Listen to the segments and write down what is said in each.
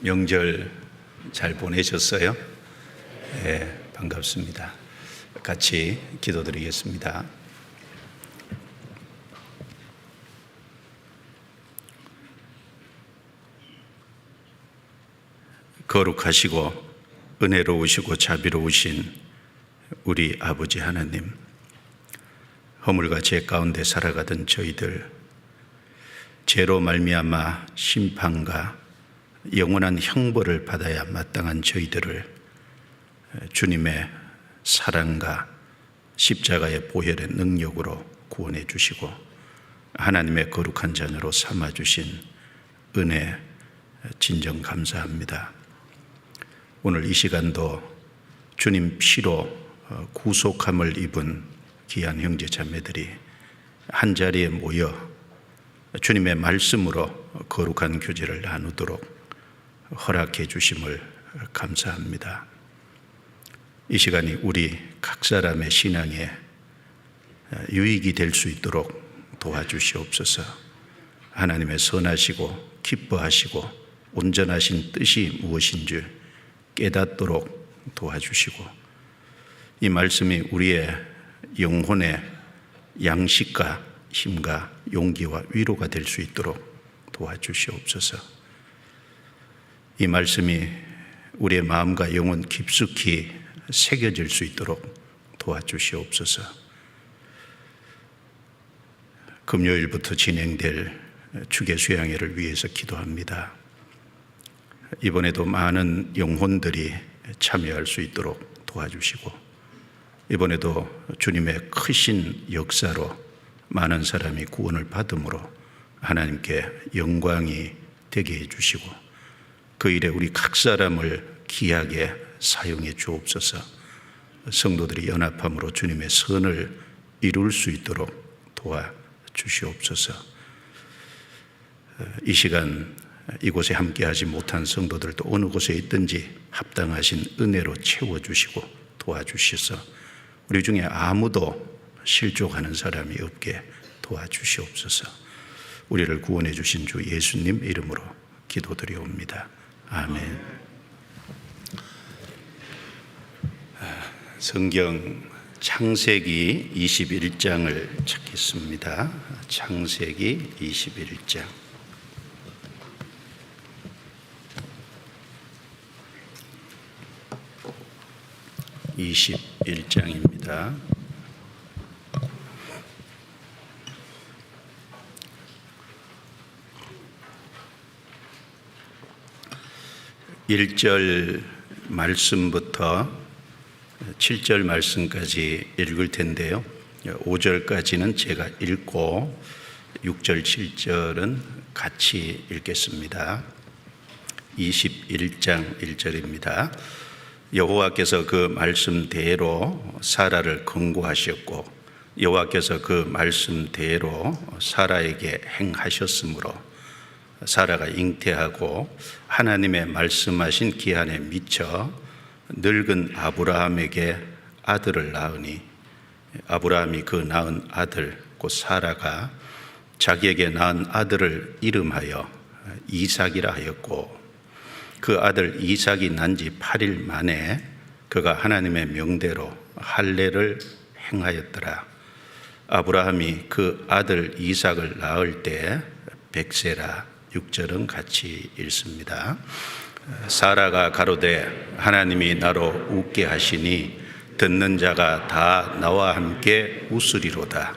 명절 잘 보내셨어요? 네, 반갑습니다. 같이 기도드리겠습니다. 거룩하시고 은혜로우시고 자비로우신 우리 아버지 하나님, 허물과 죄 가운데 살아가던 저희들, 죄로 말미암아 심판과 영원한 형벌을 받아야 마땅한 저희들을 주님의 사랑과 십자가의 보혈의 능력으로 구원해 주시고 하나님의 거룩한 자녀로 삼아 주신 은혜 진정 감사합니다. 오늘 이 시간도 주님 피로 구속함을 입은 귀한 형제 자매들이 한자리에 모여 주님의 말씀으로 거룩한 교제를 나누도록 허락해 주심을 감사합니다. 이 시간이 우리 각 사람의 신앙에 유익이 될 수 있도록 도와주시옵소서. 하나님의 선하시고 기뻐하시고 온전하신 뜻이 무엇인 줄 깨닫도록 도와주시고, 이 말씀이 우리의 영혼의 양식과 힘과 용기와 위로가 될 수 있도록 도와주시옵소서. 이 말씀이 우리의 마음과 영혼 깊숙이 새겨질 수 있도록 도와주시옵소서. 금요일부터 진행될 주계 수양회를 위해서 기도합니다. 이번에도 많은 영혼들이 참여할 수 있도록 도와주시고, 이번에도 주님의 크신 역사로 많은 사람이 구원을 받음으로 하나님께 영광이 되게 해주시고, 그 일에 우리 각 사람을 귀하게 사용해 주옵소서. 성도들이 연합함으로 주님의 선을 이룰 수 있도록 도와주시옵소서. 이 시간 이곳에 함께하지 못한 성도들도 어느 곳에 있든지 합당하신 은혜로 채워주시고 도와주셔서 우리 중에 아무도 실족하는 사람이 없게 도와주시옵소서. 우리를 구원해 주신 주 예수님 이름으로 기도드리옵니다. 아멘. 성경 창세기 21장을 찾겠습니다. 창세기 21장. (21장입니다) 1절 말씀부터 7절 말씀까지 읽을 텐데요, 5절까지는 제가 읽고 6절 7절은 같이 읽겠습니다. 21장 1절입니다. 여호와께서 그 말씀대로 사라를 권고하셨고 여호와께서 그 말씀대로 사라에게 행하셨으므로 사라가 잉태하고 하나님의 말씀하신 기한에 미쳐 늙은 아브라함에게 아들을 낳으니 아브라함이 그 낳은 아들 곧 사라가 자기에게 낳은 아들을 이름하여 이삭이라 하였고, 그 아들 이삭이 난 지 8일 만에 그가 하나님의 명대로 할례를 행하였더라. 아브라함이 그 아들 이삭을 낳을 때 100세라. 6절은 같이 읽습니다. 사라가 가로되 하나님이 나로 웃게 하시니 듣는 자가 다 나와 함께 웃으리로다.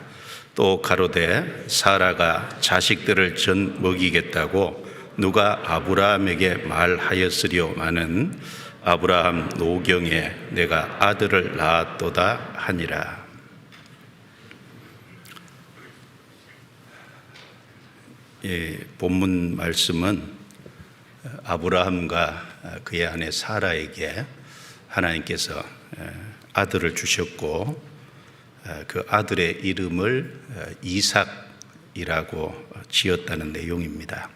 또 가로되 사라가 자식들을 전 먹이겠다고 누가 아브라함에게 말하였으리오마는 아브라함 노경에 내가 아들을 낳았도다 하니라. 본문 말씀은 아브라함과 그의 아내 사라에게 하나님께서 아들을 주셨고 그 아들의 이름을 이삭이라고 지었다는 내용입니다.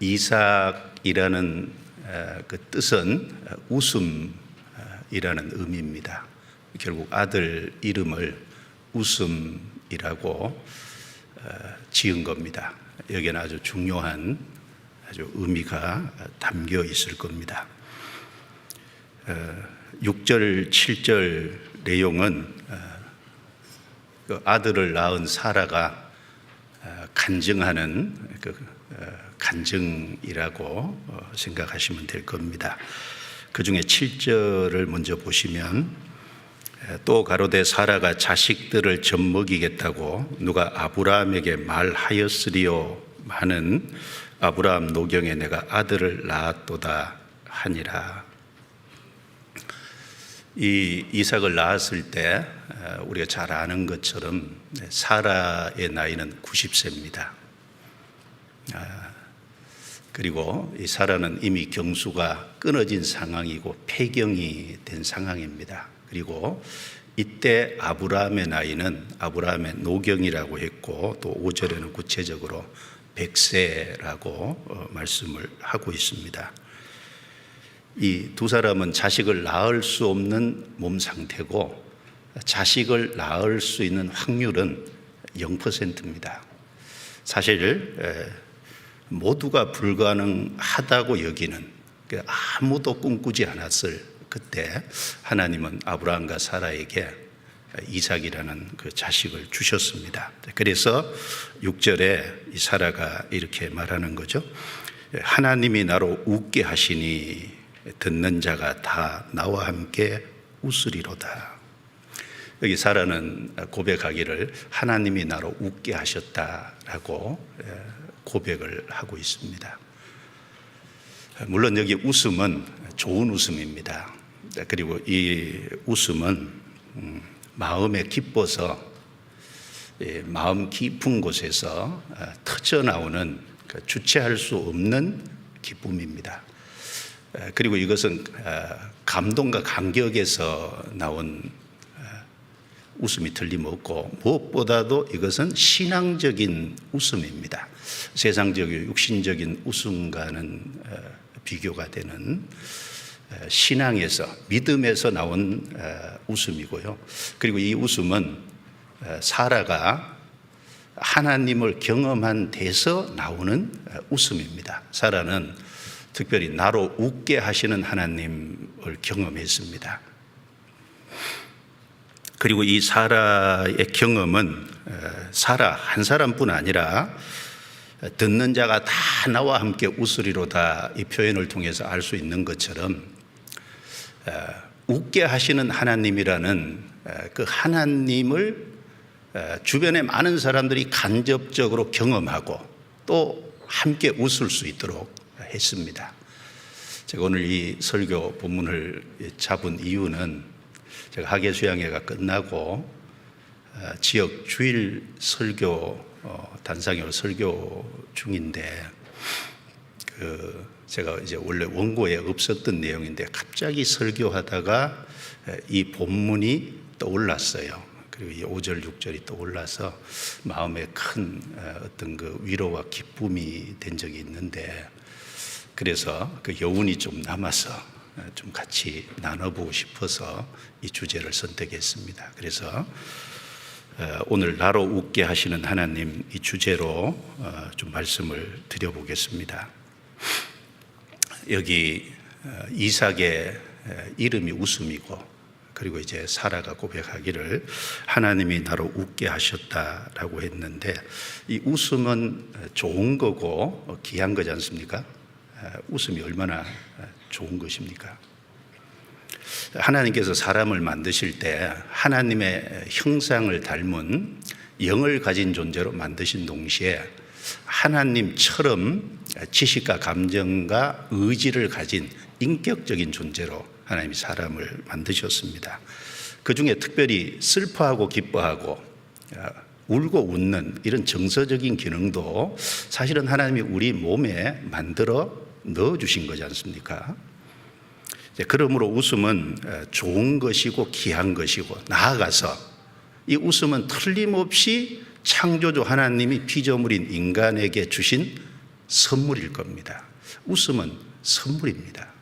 이삭이라는 그 뜻은 웃음이라는 의미입니다. 결국 아들 이름을 웃음이라고 지은 겁니다. 여기는 아주 중요한 아주 의미가 담겨 있을 겁니다. 6절, 7절 내용은 그 아들을 낳은 사라가 간증하는 그 간증이라고 생각하시면 될 겁니다. 그 중에 7절을 먼저 보시면 또 가로되 사라가 자식들을 젖먹이겠다고 누가 아브라함에게 말하였으리요 하는 아브라함 노경에 내가 아들을 낳았도다 하니라. 이 이삭을 낳았을 때 우리가 잘 아는 것처럼 사라의 나이는 90세입니다. 그리고 이 사라는 이미 경수가 끊어진 상황이고 폐경이 된 상황입니다. 그리고 이때 아브라함의 나이는 아브라함의 노경이라고 했고 또 5절에는 구체적으로 100세라고 말씀을 하고 있습니다. 이 두 사람은 자식을 낳을 수 없는 몸 상태고 자식을 낳을 수 있는 확률은 0%입니다. 사실 모두가 불가능하다고 여기는 아무도 꿈꾸지 않았을 그때 하나님은 아브라함과 사라에게 이삭이라는 그 자식을 주셨습니다. 그래서 6절에 이 사라가 이렇게 말하는 거죠. 하나님이 나로 웃게 하시니 듣는 자가 다 나와 함께 웃으리로다. 여기 사라는 고백하기를 하나님이 나로 웃게 하셨다라고 고백을 하고 있습니다. 물론 여기 웃음은 좋은 웃음입니다. 그리고 이 웃음은 마음에 기뻐서 마음 깊은 곳에서 터져 나오는 주체할 수 없는 기쁨입니다. 그리고 이것은 감동과 감격에서 나온 웃음이 틀림없고 무엇보다도 이것은 신앙적인 웃음입니다. 세상적인 육신적인 웃음과는 비교가 되는 신앙에서 믿음에서 나온 웃음이고요. 그리고 이 웃음은 사라가 하나님을 경험한 데서 나오는 웃음입니다. 사라는 특별히 나로 웃게 하시는 하나님을 경험했습니다. 그리고 이 사라의 경험은 사라 한 사람뿐 아니라 듣는 자가 다 나와 함께 웃으리로다 이 표현을 통해서 알 수 있는 것처럼 웃게 하시는 하나님이라는 그 하나님을 주변의 많은 사람들이 간접적으로 경험하고 또 함께 웃을 수 있도록 했습니다. 제가 오늘 이 설교 본문을 잡은 이유는 제가 학예수양회가 끝나고 지역 주일 설교 단상회로 설교 중인데 제가 이제 원래 원고에 없었던 내용인데 갑자기 설교하다가 이 본문이 떠올랐어요. 그리고 이 5절 6절이 떠올라서 마음에 큰 어떤 그 위로와 기쁨이 된 적이 있는데 그래서 그 여운이 좀 남아서 좀 같이 나눠보고 싶어서 이 주제를 선택했습니다. 그래서 오늘 나로 웃게 하시는 하나님 이 주제로 좀 말씀을 드려보겠습니다. 여기 이삭의 이름이 웃음이고 그리고 이제 사라가 고백하기를 하나님이 나로 웃게 하셨다라고 했는데 이 웃음은 좋은 거고 귀한 거지 않습니까? 웃음이 얼마나 좋은 것입니까? 하나님께서 사람을 만드실 때 하나님의 형상을 닮은 영을 가진 존재로 만드신 동시에 하나님처럼 지식과 감정과 의지를 가진 인격적인 존재로 하나님이 사람을 만드셨습니다. 그 중에 특별히 슬퍼하고 기뻐하고 울고 웃는 이런 정서적인 기능도 사실은 하나님이 우리 몸에 만들어 넣어주신 거지 않습니까? 그러므로 웃음은 좋은 것이고 귀한 것이고 나아가서 이 웃음은 틀림없이 창조주 하나님이 피조물인 인간에게 주신 선물일 겁니다. 웃음은 선물입니다.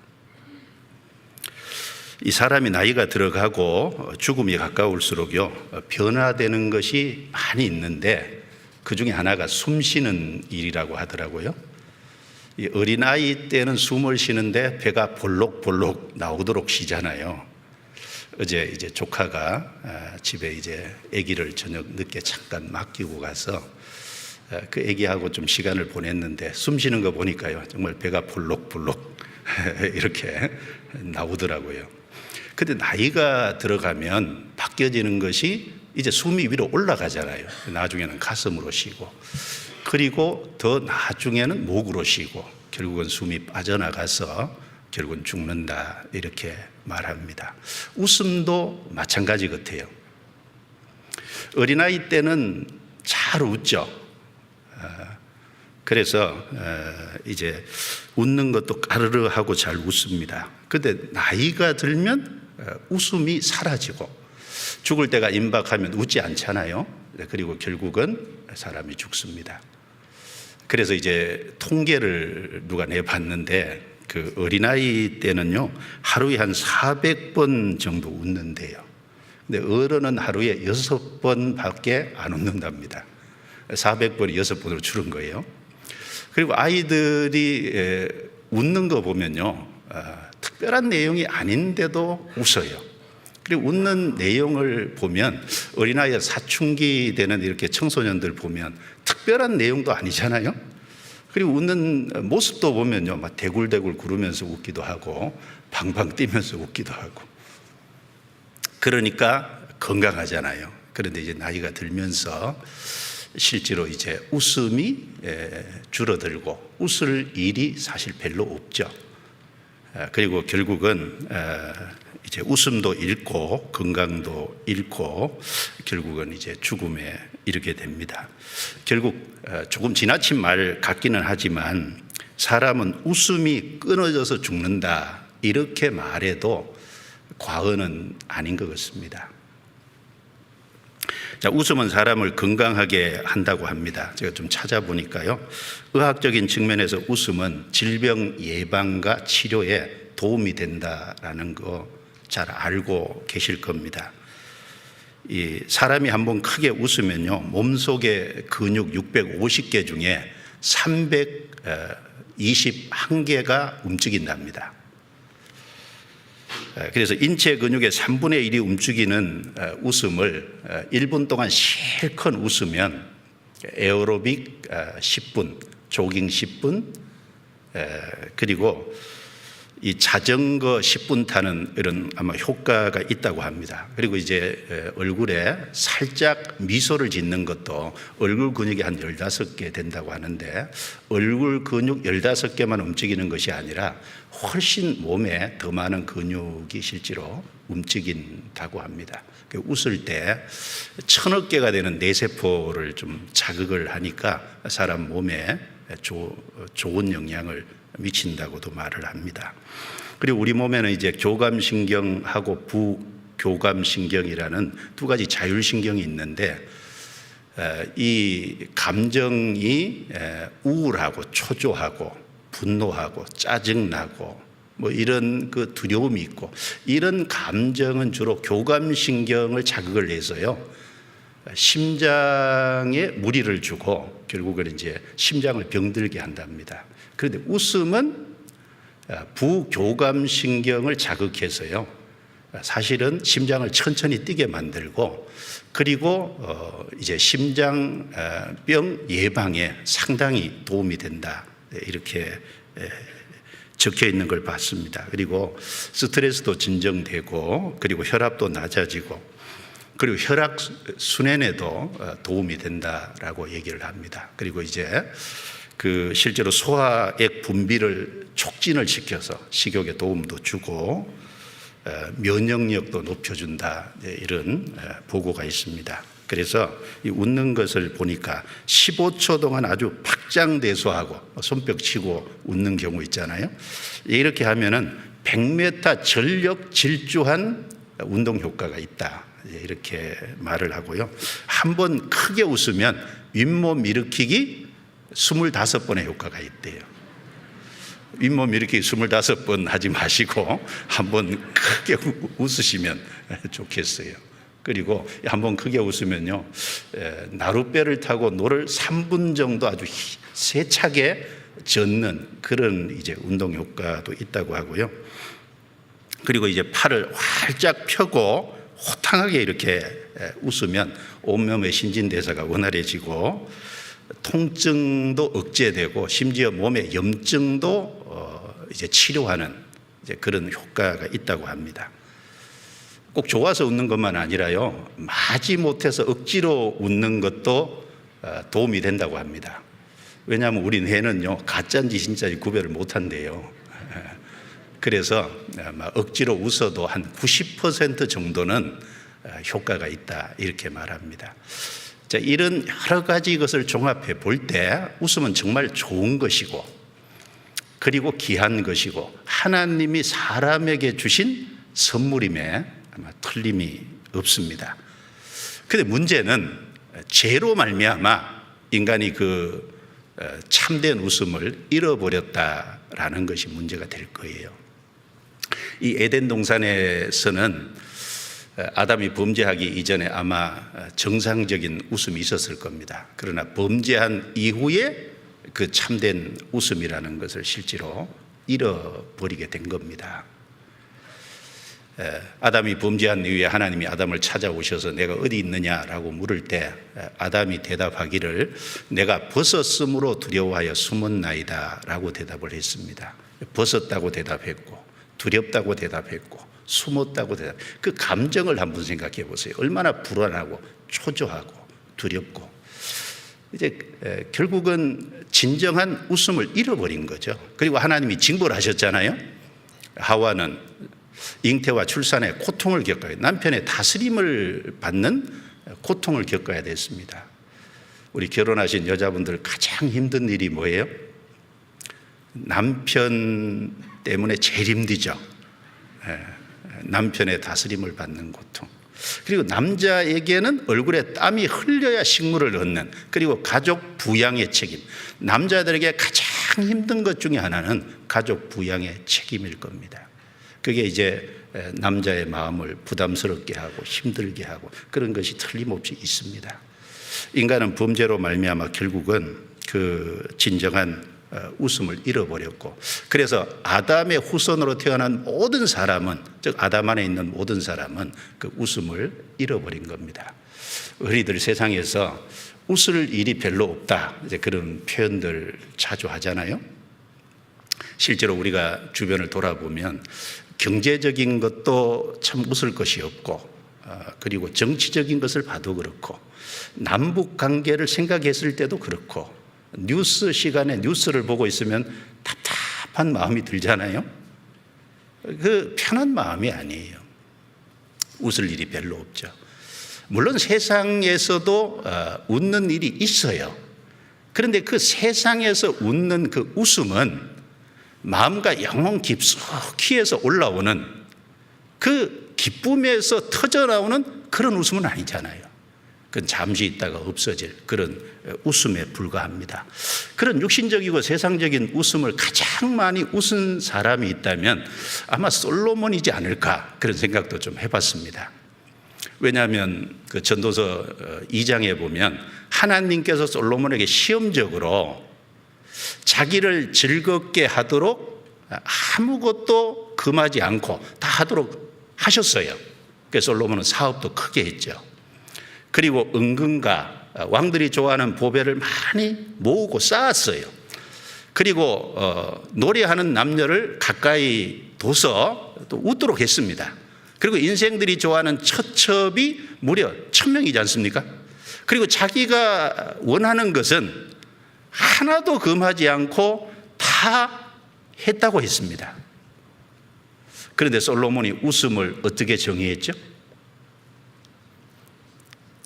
이 사람이 나이가 들어가고 죽음이 가까울수록요 변화되는 것이 많이 있는데 그 중에 하나가 숨 쉬는 일이라고 하더라고요. 이 어린아이 때는 숨을 쉬는데 배가 볼록볼록 나오도록 쉬잖아요. 어제 이제 조카가 집에 이제 아기를 저녁 늦게 잠깐 맡기고 가서 그 아기하고 좀 시간을 보냈는데 숨 쉬는 거 보니까요, 정말 배가 볼록볼록 이렇게 나오더라고요. 근데 나이가 들어가면 바뀌어지는 것이 이제 숨이 위로 올라가잖아요. 나중에는 가슴으로 쉬고, 그리고 더 나중에는 목으로 쉬고, 결국은 숨이 빠져나가서 결국은 죽는다, 이렇게 말합니다. 웃음도 마찬가지 같아요. 어린아이 때는 잘 웃죠. 그래서 이제 웃는 것도 까르르 하고 잘 웃습니다. 근데 나이가 들면 웃음이 사라지고, 죽을 때가 임박하면 웃지 않잖아요. 그리고 결국은 사람이 죽습니다. 그래서 이제 통계를 누가 내봤는데, 그 어린아이 때는요, 하루에 한 400번 정도 웃는데요. 근데 어른은 하루에 6번밖에 안 웃는답니다. 400번이 6번으로 줄은 거예요. 그리고 아이들이 웃는 거 보면요, 특별한 내용이 아닌데도 웃어요. 그리고 웃는 내용을 보면, 어린아이가 사춘기 되는 이렇게 청소년들 보면 특별한 내용도 아니잖아요. 그리고 웃는 모습도 보면요, 막 대굴대굴 구르면서 웃기도 하고 방방 뛰면서 웃기도 하고, 그러니까 건강하잖아요. 그런데 이제 나이가 들면서 실제로 이제 웃음이 줄어들고 웃을 일이 사실 별로 없죠. 그리고 결국은 이제 웃음도 잃고 건강도 잃고 결국은 이제 죽음에 이르게 됩니다. 결국 조금 지나친 말 같기는 하지만, 사람은 웃음이 끊어져서 죽는다, 이렇게 말해도 과언은 아닌 것 같습니다. 자, 웃음은 사람을 건강하게 한다고 합니다. 제가 좀 찾아보니까요, 의학적인 측면에서 웃음은 질병 예방과 치료에 도움이 된다라는 거 잘 알고 계실 겁니다. 이 사람이 한번 크게 웃으면요, 몸속의 근육 650개 중에 321개가 움직인답니다. 그래서 인체 근육의 3분의 1이 움직이는 웃음을 1분 동안 실컷 웃으면 에어로빅 10분, 조깅 10분, 그리고 이 자전거 10분 타는 이런 아마 효과가 있다고 합니다. 그리고 이제 얼굴에 살짝 미소를 짓는 것도 얼굴 근육이 한 15개 된다고 하는데, 얼굴 근육 15개만 움직이는 것이 아니라 훨씬 몸에 더 많은 근육이 실제로 움직인다고 합니다. 웃을 때 1000억 개가 되는 뇌세포를 좀 자극을 하니까 사람 몸에 좋은 영향을 미친다고도 말을 합니다. 그리고 우리 몸에는 이제 교감신경하고 부교감신경이라는 두 가지 자율신경이 있는데, 이 감정이 우울하고 초조하고 분노하고 짜증나고 뭐 이런 그 두려움이 있고, 이런 감정은 주로 교감신경을 자극을 해서요, 심장에 무리를 주고 결국은 이제 심장을 병들게 한답니다. 그런데 웃음은 부교감신경을 자극해서요, 사실은 심장을 천천히 뛰게 만들고, 그리고 이제 심장병 예방에 상당히 도움이 된다, 이렇게 적혀 있는 걸 봤습니다. 그리고 스트레스도 진정되고, 그리고 혈압도 낮아지고, 그리고 혈액 순환에도 도움이 된다라고 얘기를 합니다. 그리고 이제 그 실제로 소화액 분비를 촉진을 시켜서 식욕에 도움도 주고 면역력도 높여준다, 이런 보고가 있습니다. 그래서 이 웃는 것을 보니까 15초 동안 아주 박장대소하고 손뼉 치고 웃는 경우 있잖아요. 이렇게 하면은 100m 전력 질주한 운동 효과가 있다, 이렇게 말을 하고요. 한번 크게 웃으면 윗몸 일으키기 25번의 효과가 있대요. 윗몸 일으키기 25번 하지 마시고 한번 크게 웃으시면 좋겠어요. 그리고 한번 크게 웃으면요, 나룻배를 타고 노를 3분 정도 아주 세차게 젓는 그런 이제 운동 효과도 있다고 하고요. 그리고 이제 팔을 활짝 펴고 호탕하게 이렇게 웃으면 온몸의 신진대사가 원활해지고 통증도 억제되고 심지어 몸의 염증도 이제 치료하는 이제 그런 효과가 있다고 합니다. 꼭 좋아서 웃는 것만 아니라요, 마지못해서 억지로 웃는 것도 도움이 된다고 합니다. 왜냐하면 우리 뇌는요, 가짜인지 진짜인지 구별을 못한대요. 그래서 억지로 웃어도 한 90% 정도는 효과가 있다, 이렇게 말합니다. 자, 이런 여러 가지 것을 종합해 볼 때 웃음은 정말 좋은 것이고, 그리고 귀한 것이고, 하나님이 사람에게 주신 선물임에 아마 틀림이 없습니다. 그런데 문제는 죄로 말미암아 인간이 그 참된 웃음을 잃어버렸다라는 것이 문제가 될 거예요. 이 에덴 동산에서는 아담이 범죄하기 이전에 아마 정상적인 웃음이 있었을 겁니다. 그러나 범죄한 이후에 그 참된 웃음이라는 것을 실제로 잃어버리게 된 겁니다. 아담이 범죄한 이후에 하나님이 아담을 찾아오셔서 내가 어디 있느냐라고 물을 때 아담이 대답하기를 내가 벗었으므로 두려워하여 숨었나이다 라고 대답을 했습니다. 벗었다고 대답했고, 두렵다고 대답했고, 숨었다고 대답했고, 그 감정을 한번 생각해 보세요. 얼마나 불안하고 초조하고 두렵고, 이제 결국은 진정한 웃음을 잃어버린 거죠. 그리고 하나님이 징벌을 하셨잖아요. 하와는 잉태와 출산의 고통을 겪어야, 남편의 다스림을 받는 고통을 겪어야 됐습니다. 우리 결혼하신 여자분들 가장 힘든 일이 뭐예요? 남편 때문에 제일 힘들죠. 남편의 다스림을 받는 고통. 그리고 남자에게는 얼굴에 땀이 흘려야 식물을 얻는, 그리고 가족 부양의 책임. 남자들에게 가장 힘든 것 중에 하나는 가족 부양의 책임일 겁니다. 그게 이제 남자의 마음을 부담스럽게 하고 힘들게 하고 그런 것이 틀림없이 있습니다. 인간은 범죄로 말미암아 결국은 그 진정한 웃음을 잃어버렸고, 그래서 아담의 후손으로 태어난 모든 사람은, 즉 아담 안에 있는 모든 사람은 그 웃음을 잃어버린 겁니다. 우리들 세상에서 웃을 일이 별로 없다, 이제 그런 표현들 자주 하잖아요. 실제로 우리가 주변을 돌아보면 경제적인 것도 참 웃을 것이 없고, 그리고 정치적인 것을 봐도 그렇고, 남북 관계를 생각했을 때도 그렇고, 뉴스 시간에 뉴스를 보고 있으면 답답한 마음이 들잖아요. 그 편한 마음이 아니에요. 웃을 일이 별로 없죠. 물론 세상에서도 웃는 일이 있어요. 그런데 그 세상에서 웃는 그 웃음은 마음과 영혼 깊숙이에서 올라오는 그 기쁨에서 터져나오는 그런 웃음은 아니잖아요. 그건 잠시 있다가 없어질 그런 웃음에 불과합니다. 그런 육신적이고 세상적인 웃음을 가장 많이 웃은 사람이 있다면 아마 솔로몬이지 않을까, 그런 생각도 좀 해봤습니다. 왜냐하면 그 전도서 2장에 보면 하나님께서 솔로몬에게 시험적으로 자기를 즐겁게 하도록 아무것도 금하지 않고 다 하도록 하셨어요. 그래서 솔로몬은 사업도 크게 했죠. 그리고 은근과 왕들이 좋아하는 보배를 많이 모으고 쌓았어요. 그리고 노래하는 남녀를 가까이 둬서 또 웃도록 했습니다. 그리고 인생들이 좋아하는 처첩이 무려 1000명이지 않습니까? 그리고 자기가 원하는 것은 하나도 금하지 않고 다 했다고 했습니다. 그런데 솔로몬이 웃음을 어떻게 정의했죠?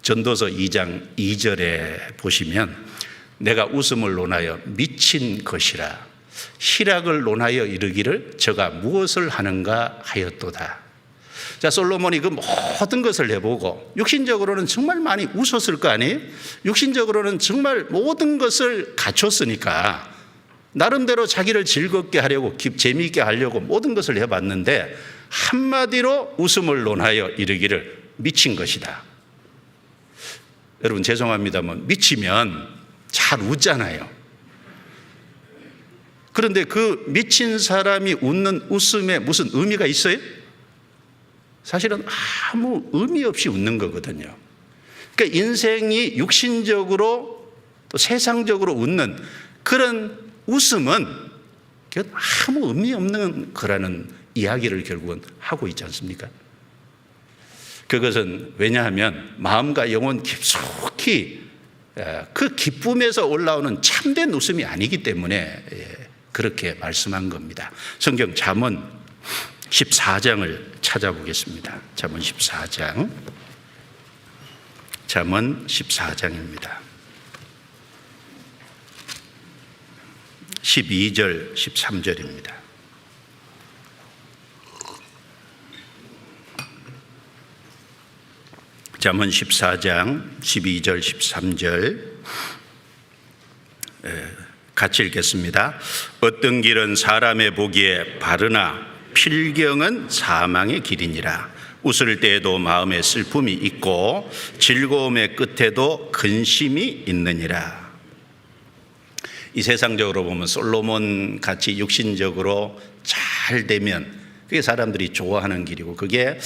전도서 2장 2절에 보시면 내가 웃음을 논하여 미친 것이라 희락을 논하여 이르기를 저가 무엇을 하는가 하였도다. 자, 솔로몬이 그 모든 것을 해보고 육신적으로는 정말 많이 웃었을 거 아니에요? 육신적으로는 정말 모든 것을 갖췄으니까 나름대로 자기를 즐겁게 하려고, 재미있게 하려고 모든 것을 해봤는데 한마디로 웃음을 논하여 이르기를 미친 것이다. 여러분 죄송합니다만 미치면 잘 웃잖아요. 그런데 그 미친 사람이 웃는 웃음에 무슨 의미가 있어요? 사실은 아무 의미 없이 웃는 거거든요. 그러니까 인생이 육신적으로 또 세상적으로 웃는 그런 웃음은 아무 의미 없는 거라는 이야기를 결국은 하고 있지 않습니까? 그것은 왜냐하면 마음과 영혼 깊숙이 그 기쁨에서 올라오는 참된 웃음이 아니기 때문에 그렇게 말씀한 겁니다. 성경 잠언 14장을 찾아보겠습니다. 잠언 14장. 잠언 14장입니다. 12절 13절입니다. 잠언 14장 12절 13절 같이 읽겠습니다. 어떤 길은 사람의 보기에 바르나 필경은 사망의 길이니라. 웃을 때에도 마음에 슬픔이 있고 즐거움의 끝에도 근심이 있느니라. 이 세상적으로 보면 솔로몬 같이 육신적으로 잘 되면 그게 사람들이 좋아하는 길이고 그게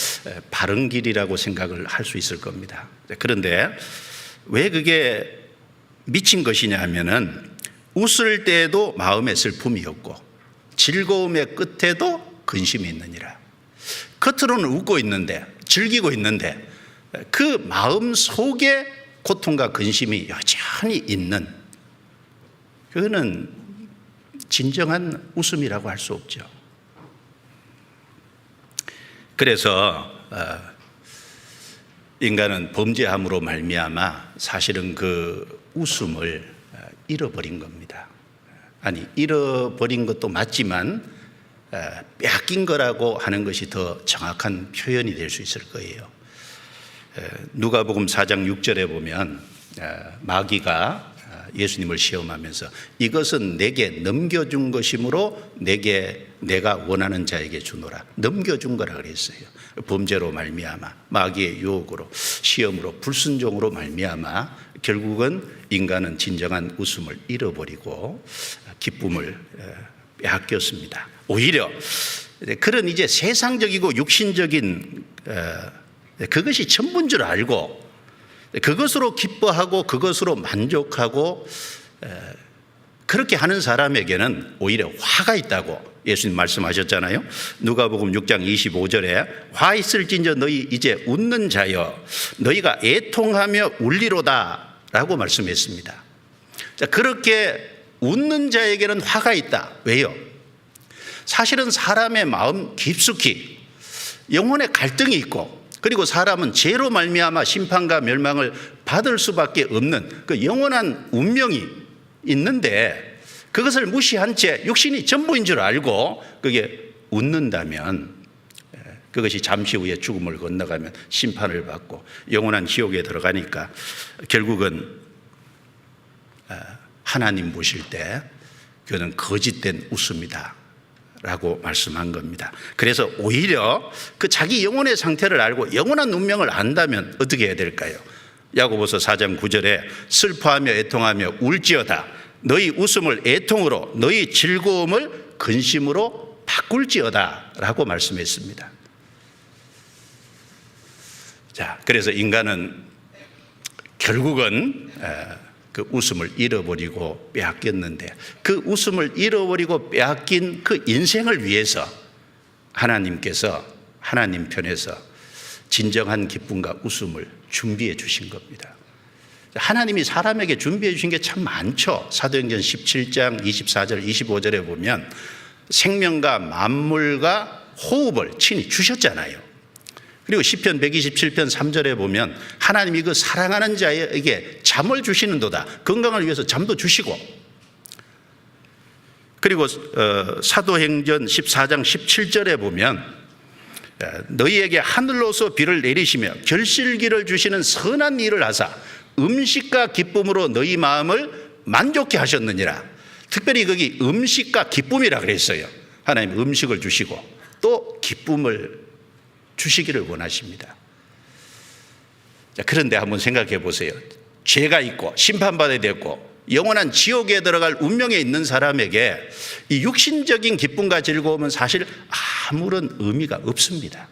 바른 길이라고 생각을 할 수 있을 겁니다. 그런데 왜 그게 미친 것이냐 하면은 웃을 때에도 마음에 슬픔이 없고 즐거움의 끝에도 근심이 있느니라. 겉으로는 웃고 있는데 즐기고 있는데 그 마음 속에 고통과 근심이 여전히 있는, 그거는 진정한 웃음이라고 할 수 없죠. 그래서 인간은 범죄함으로 말미암아 사실은 그 웃음을 잃어버린 겁니다. 아니, 잃어버린 것도 맞지만 빼앗긴 거라고 하는 것이 더 정확한 표현이 될 수 있을 거예요. 누가복음 4장 6절에 보면 마귀가 예수님을 시험하면서 이것은 내게 넘겨준 것이므로 내가 원하는 자에게 주노라. 넘겨준 거라 그랬어요. 범죄로 말미암아, 마귀의 유혹으로, 시험으로, 불순종으로 말미암아 결국은 인간은 진정한 웃음을 잃어버리고 기쁨을 빼앗겼습니다. 오히려 그런 이제 세상적이고 육신적인 그것이 전부인 줄 알고 그것으로 기뻐하고 그것으로 만족하고 그렇게 하는 사람에게는 오히려 화가 있다고 예수님 말씀하셨잖아요. 누가복음 6장 25절에 화 있을진저 너희 이제 웃는 자여 너희가 애통하며 울리로다 라고 말씀했습니다. 자, 그렇게 웃는 자에게는 화가 있다. 왜요? 사실은 사람의 마음 깊숙이 영혼의 갈등이 있고 그리고 사람은 죄로 말미암아 심판과 멸망을 받을 수밖에 없는 그 영원한 운명이 있는데 그것을 무시한 채 육신이 전부인 줄 알고 그게 웃는다면 그것이 잠시 후에 죽음을 건너가면 심판을 받고 영원한 지옥에 들어가니까 결국은 하나님 보실 때 그는 거짓된 웃음이다 라고 말씀한 겁니다. 그래서 오히려 그 자기 영혼의 상태를 알고 영원한 운명을 안다면 어떻게 해야 될까요? 야고보서 4장 9절에 슬퍼하며 애통하며 울지어다 너희 웃음을 애통으로 너희 즐거움을 근심으로 바꿀지어다 라고 말씀했습니다. 자, 그래서 인간은 결국은 그 웃음을 잃어버리고 빼앗겼는데 그 웃음을 잃어버리고 빼앗긴 그 인생을 위해서 하나님께서 하나님 편에서 진정한 기쁨과 웃음을 준비해 주신 겁니다. 하나님이 사람에게 준비해 주신 게 참 많죠. 사도행전 17장 24절 25절에 보면 생명과 만물과 호흡을 친히 주셨잖아요. 그리고 시편 127편 3절에 보면 하나님이 그 사랑하는 자에게 잠을 주시는도다. 건강을 위해서 잠도 주시고 그리고 사도행전 14장 17절에 보면 너희에게 하늘로서 비를 내리시며 결실기를 주시는 선한 일을 하사 음식과 기쁨으로 너희 마음을 만족케 하셨느니라. 특별히 거기 음식과 기쁨이라 그랬어요. 하나님 음식을 주시고 또 기쁨을 주시기를 원하십니다. 자, 그런데 한번 생각해 보세요. 죄가 있고 심판받아야 됐고 영원한 지옥에 들어갈 운명에 있는 사람에게 이 육신적인 기쁨과 즐거움은 사실 아무런 의미가 없습니다.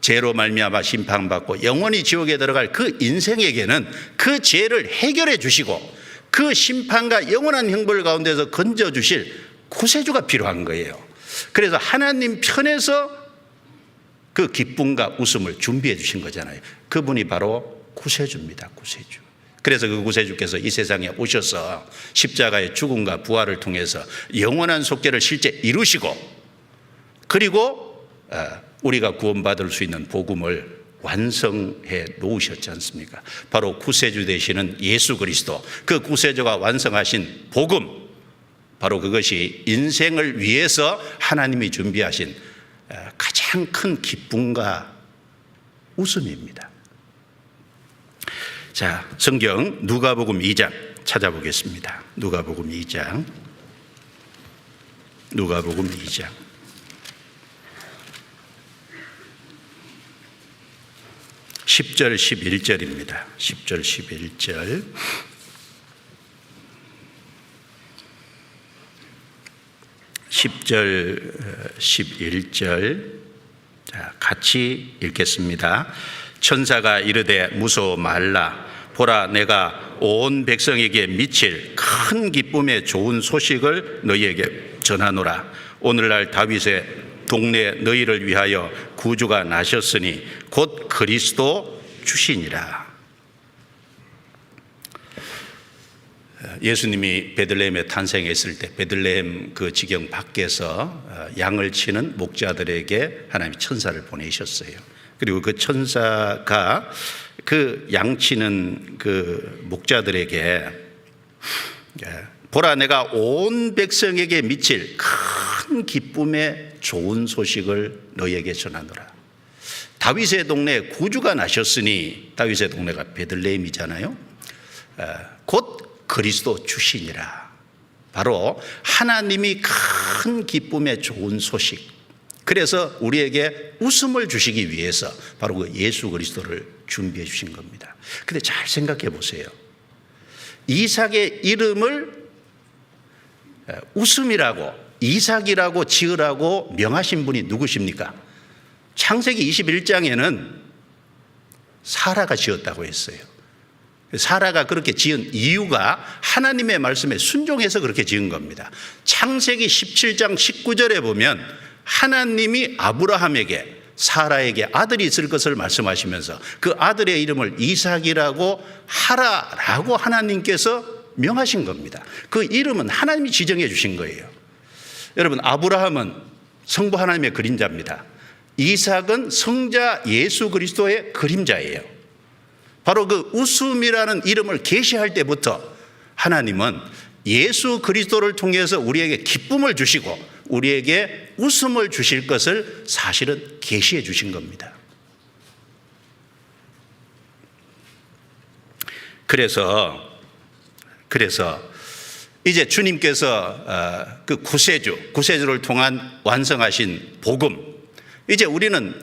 죄로 말미암아 심판받고 영원히 지옥에 들어갈 그 인생에게는 그 죄를 해결해 주시고 그 심판과 영원한 형벌 가운데서 건져 주실 구세주가 필요한 거예요. 그래서 하나님 편에서 그 기쁨과 웃음을 준비해 주신 거잖아요. 그분이 바로 구세주입니다. 구세주. 그래서 그 구세주께서 이 세상에 오셔서 십자가의 죽음과 부활을 통해서 영원한 속죄를 실제 이루시고, 그리고 우리가 구원받을 수 있는 복음을 완성해 놓으셨지 않습니까? 바로 구세주 되시는 예수 그리스도, 그 구세주가 완성하신 복음, 바로 그것이 인생을 위해서 하나님이 준비하신 가장 큰 기쁨과 웃음입니다. 자, 성경 누가복음 2장 찾아보겠습니다. 누가복음 2장. 10절 11절입니다. 10절 11절. 10절 11절 같이 읽겠습니다. 천사가 이르되 무서워 말라. 보라, 내가 온 백성에게 미칠 큰 기쁨의 좋은 소식을 너희에게 전하노라. 오늘날 다윗의 동네 너희를 위하여 구주가 나셨으니 곧 그리스도 주시니라. 예수님이 베들레헴에 탄생했을 때 베들레헴 그 지경 밖에서 양을 치는 목자들에게 하나님이 천사를 보내셨어요. 그리고 그 천사가 그 양치는 그 목자들에게 보라, 내가 온 백성에게 미칠 큰 기쁨의 좋은 소식을 너희에게 전하노라. 다윗의 동네에 구주가 나셨으니, 다윗의 동네가 베들레헴이잖아요. 곧 그리스도 주시니라. 바로 하나님이 큰 기쁨의 좋은 소식, 그래서 우리에게 웃음을 주시기 위해서 바로 그 예수 그리스도를 준비해 주신 겁니다. 근데 잘 생각해 보세요. 이삭의 이름을 웃음이라고, 이삭이라고 지으라고 명하신 분이 누구십니까? 창세기 21장에는 사라가 지었다고 했어요. 사라가 그렇게 지은 이유가 하나님의 말씀에 순종해서 그렇게 지은 겁니다. 창세기 17장 19절에 보면 하나님이 아브라함에게, 사라에게 아들이 있을 것을 말씀하시면서 그 아들의 이름을 이삭이라고 하라라고 하나님께서 명하신 겁니다. 그 이름은 하나님이 지정해 주신 거예요. 여러분, 아브라함은 성부 하나님의 그림자입니다. 이삭은 성자 예수 그리스도의 그림자예요. 바로 그 웃음이라는 이름을 계시할 때부터 하나님은 예수 그리스도를 통해서 우리에게 기쁨을 주시고 우리에게 웃음을 주실 것을 사실은 계시해 주신 겁니다. 그래서 이제 주님께서 그 구세주를 통한 완성하신 복음, 이제 우리는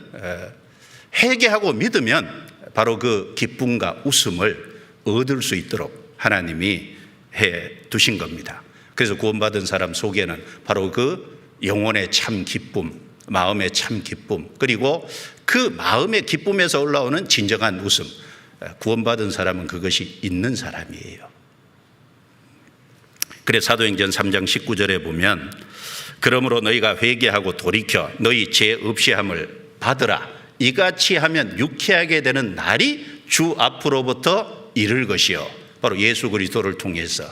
회개하고 믿으면 바로 그 기쁨과 웃음을 얻을 수 있도록 하나님이 해 두신 겁니다. 그래서 구원받은 사람 속에는 바로 그 영혼의 참 기쁨, 마음의 참 기쁨, 그리고 그 마음의 기쁨에서 올라오는 진정한 웃음, 구원받은 사람은 그것이 있는 사람이에요. 그래서 사도행전 3장 19절에 보면 그러므로 너희가 회개하고 돌이켜 너희 죄 없이 함을 받으라. 이같이 하면 유쾌하게 되는 날이 주 앞으로부터 이를 것이요. 바로 예수 그리스도를 통해서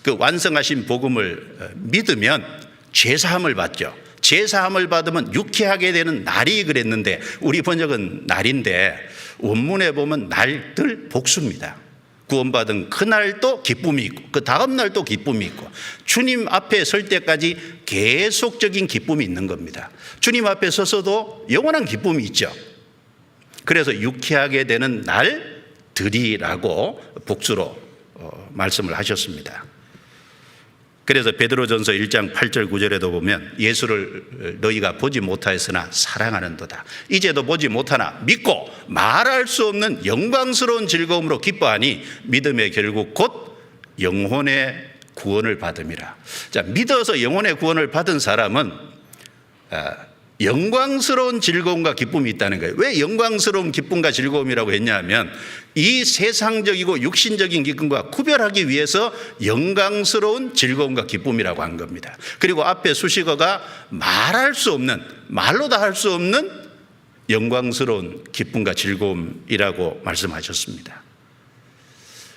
그 완성하신 복음을 믿으면 죄사함을 받죠. 죄사함을 받으면 유쾌하게 되는 날이 그랬는데 우리 번역은 날인데 원문에 보면 날들 복수입니다. 구원받은 그날도 기쁨이 있고 그 다음 날도 기쁨이 있고 주님 앞에 설 때까지 계속적인 기쁨이 있는 겁니다. 주님 앞에 서서도 영원한 기쁨이 있죠. 그래서 유쾌하게 되는 날들이라고 복수로 말씀을 하셨습니다. 그래서 베드로전서 1장 8절 9절에도 보면 예수를 너희가 보지 못하였으나 사랑하는도다. 이제도 보지 못하나 믿고 말할 수 없는 영광스러운 즐거움으로 기뻐하니 믿음의 결국 곧 영혼의 구원을 받음이라. 자, 믿어서 영혼의 구원을 받은 사람은 영광스러운 즐거움과 기쁨이 있다는 거예요. 왜 영광스러운 기쁨과 즐거움이라고 했냐면 이 세상적이고 육신적인 기쁨과 구별하기 위해서 영광스러운 즐거움과 기쁨이라고 한 겁니다. 그리고 앞에 수식어가 말할 수 없는, 말로 다 할 수 없는 영광스러운 기쁨과 즐거움이라고 말씀하셨습니다.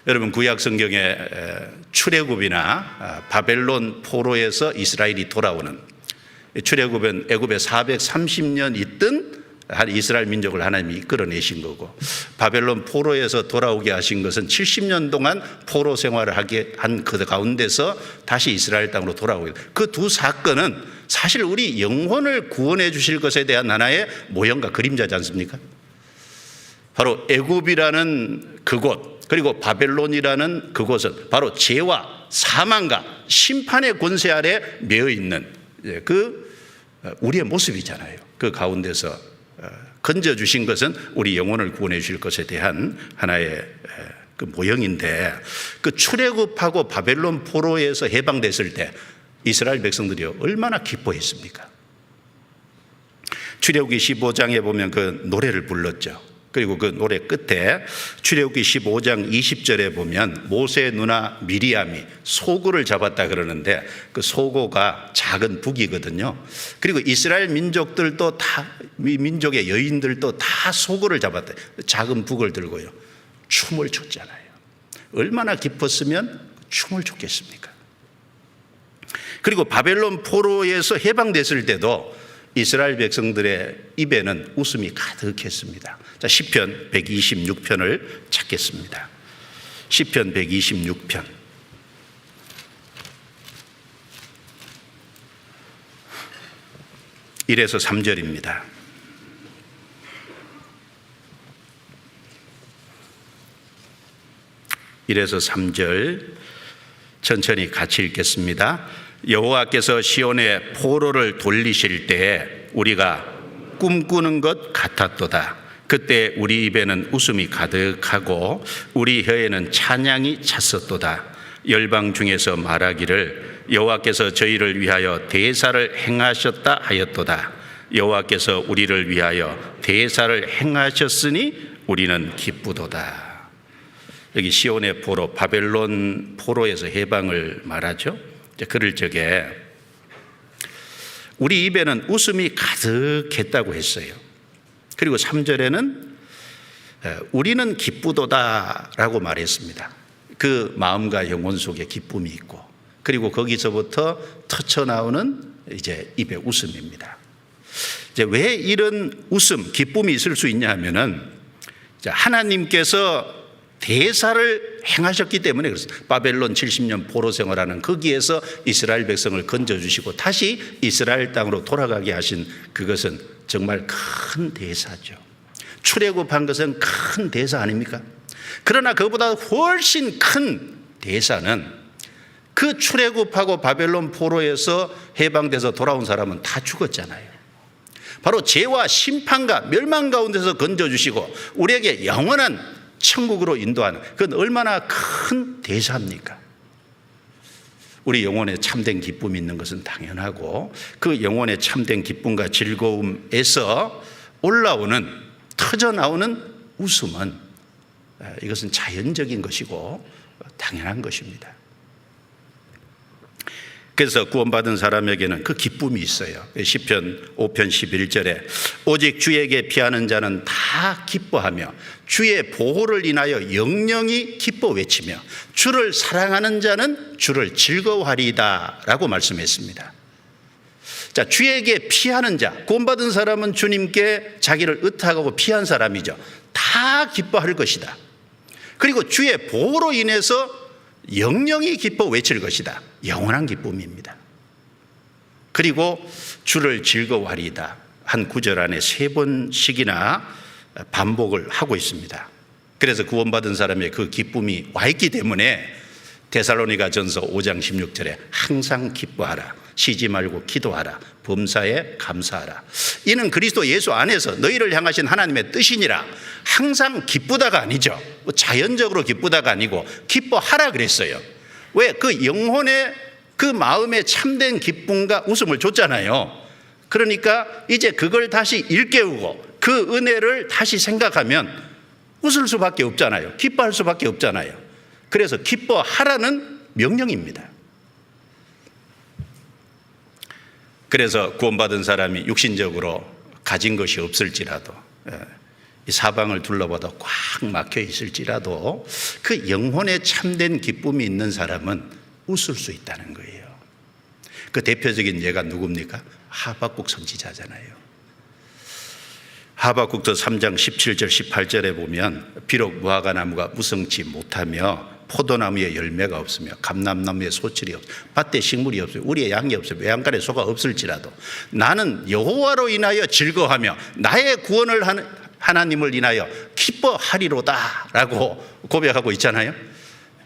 여러분, 구약 성경의 출애굽이나 바벨론 포로에서 이스라엘이 돌아오는, 출애굽은 애굽에 430년 있던 이스라엘 민족을 하나님이 이끌어내신 거고, 바벨론 포로에서 돌아오게 하신 것은 70년 동안 포로 생활을 하게 한 그 가운데서 다시 이스라엘 땅으로 돌아오게, 그 두 사건은 사실 우리 영혼을 구원해 주실 것에 대한 하나의 모형과 그림자지 않습니까? 바로 애굽이라는 그곳, 그리고 바벨론이라는 그곳은 바로 죄와 사망과 심판의 권세 아래 매여 있는 그 우리의 모습이잖아요. 그 가운데서 건져주신 것은 우리 영혼을 구원해 주실 것에 대한 하나의 그 모형인데, 그 출애굽하고 바벨론 포로에서 해방됐을 때 이스라엘 백성들이 얼마나 기뻐했습니까? 출애굽기 15장에 보면 그 노래를 불렀죠. 그리고 그 노래 끝에 출애굽기 15장 20절에 보면 모세의 누나 미리암이 소고를 잡았다 그러는데, 그 소고가 작은 북이거든요. 그리고 이스라엘 민족들도 다, 민족의 여인들도 다 소고를 잡았다, 작은 북을 들고요, 춤을 췄잖아요. 얼마나 기뻤으면 춤을 췄겠습니까? 그리고 바벨론 포로에서 해방됐을 때도 이스라엘 백성들의 입에는 웃음이 가득했습니다. 자, 시편 126편을 찾겠습니다. 시편 126편. 1에서 3절입니다. 1에서 3절 천천히 같이 읽겠습니다. 여호와께서 시온의 포로를 돌리실 때 우리가 꿈꾸는 것 같았도다. 그때 우리 입에는 웃음이 가득하고 우리 혀에는 찬양이 찼었도다. 열방 중에서 말하기를 여호와께서 저희를 위하여 대사를 행하셨다 하였도다. 여호와께서 우리를 위하여 대사를 행하셨으니 우리는 기쁘도다. 여기 시온의 포로, 바벨론 포로에서 해방을 말하죠. 그럴 적에 우리 입에는 웃음이 가득했다고 했어요. 그리고 3절에는 우리는 기쁘도다라고 말했습니다. 그 마음과 영혼 속에 기쁨이 있고, 그리고 거기서부터 터쳐나오는 이제 입의 웃음입니다. 이제 왜 이런 웃음, 기쁨이 있을 수 있냐 하면은 하나님께서 대사를 행하셨기 때문에 그렇습니다. 바벨론 70년 포로 생활하는 거기에서 이스라엘 백성을 건져주시고 다시 이스라엘 땅으로 돌아가게 하신 그것은 정말 큰 대사죠. 출애굽한 것은 큰 대사 아닙니까? 그러나 그보다 훨씬 큰 대사는 그 출애굽하고 바벨론 포로에서 해방돼서 돌아온 사람은 다 죽었잖아요. 바로 죄와 심판과 멸망 가운데서 건져주시고 우리에게 영원한 천국으로 인도하는, 그건 얼마나 큰 대사입니까? 우리 영혼에 참된 기쁨이 있는 것은 당연하고, 그 영혼의 참된 기쁨과 즐거움에서 올라오는, 터져나오는 웃음은 이것은 자연적인 것이고 당연한 것입니다. 그래서 구원받은 사람에게는 그 기쁨이 있어요. 시편 5편 11절에 오직 주에게 피하는 자는 다 기뻐하며 주의 보호를 인하여 영영이 기뻐 외치며 주를 사랑하는 자는 주를 즐거워하리이다 라고 말씀했습니다. 자, 주에게 피하는 자, 구원받은 사람은 주님께 자기를 의탁하고 피한 사람이죠. 다 기뻐할 것이다. 그리고 주의 보호로 인해서 영영이 기뻐 외칠 것이다. 영원한 기쁨입니다. 그리고 주를 즐거워하리이다 한 구절 안에 3번씩이나 반복을 하고 있습니다. 그래서 구원받은 사람의 그 기쁨이 와 있기 때문에 데살로니가 전서 5장 16절에 항상 기뻐하라. 쉬지 말고 기도하라. 범사에 감사하라. 이는 그리스도 예수 안에서 너희를 향하신 하나님의 뜻이니라. 항상 기쁘다가 아니죠. 자연적으로 기쁘다가 아니고 기뻐하라 그랬어요. 왜? 그 영혼의 그 마음에 참된 기쁨과 웃음을 줬잖아요. 그러니까 이제 그걸 다시 일깨우고 그 은혜를 다시 생각하면 웃을 수밖에 없잖아요. 기뻐할 수밖에 없잖아요. 그래서 기뻐하라는 명령입니다. 그래서 구원받은 사람이 육신적으로 가진 것이 없을지라도, 이 사방을 둘러봐도 꽉 막혀 있을지라도 그 영혼에 참된 기쁨이 있는 사람은 웃을 수 있다는 거예요. 그 대표적인 예가 누굽니까? 하박국 선지자잖아요. 하박국서 3장 17절 18절에 보면 비록 무화과 나무가 무성치 못하며 포도나무에 열매가 없으며 감람나무에 소출이 없으며 밭에 식물이 없으며 우리의 양이 없으며 외양간에 소가 없을지라도 나는 여호와로 인하여 즐거워하며 나의 구원을 하는 하나님을 인하여 기뻐하리로다 라고 고백하고 있잖아요.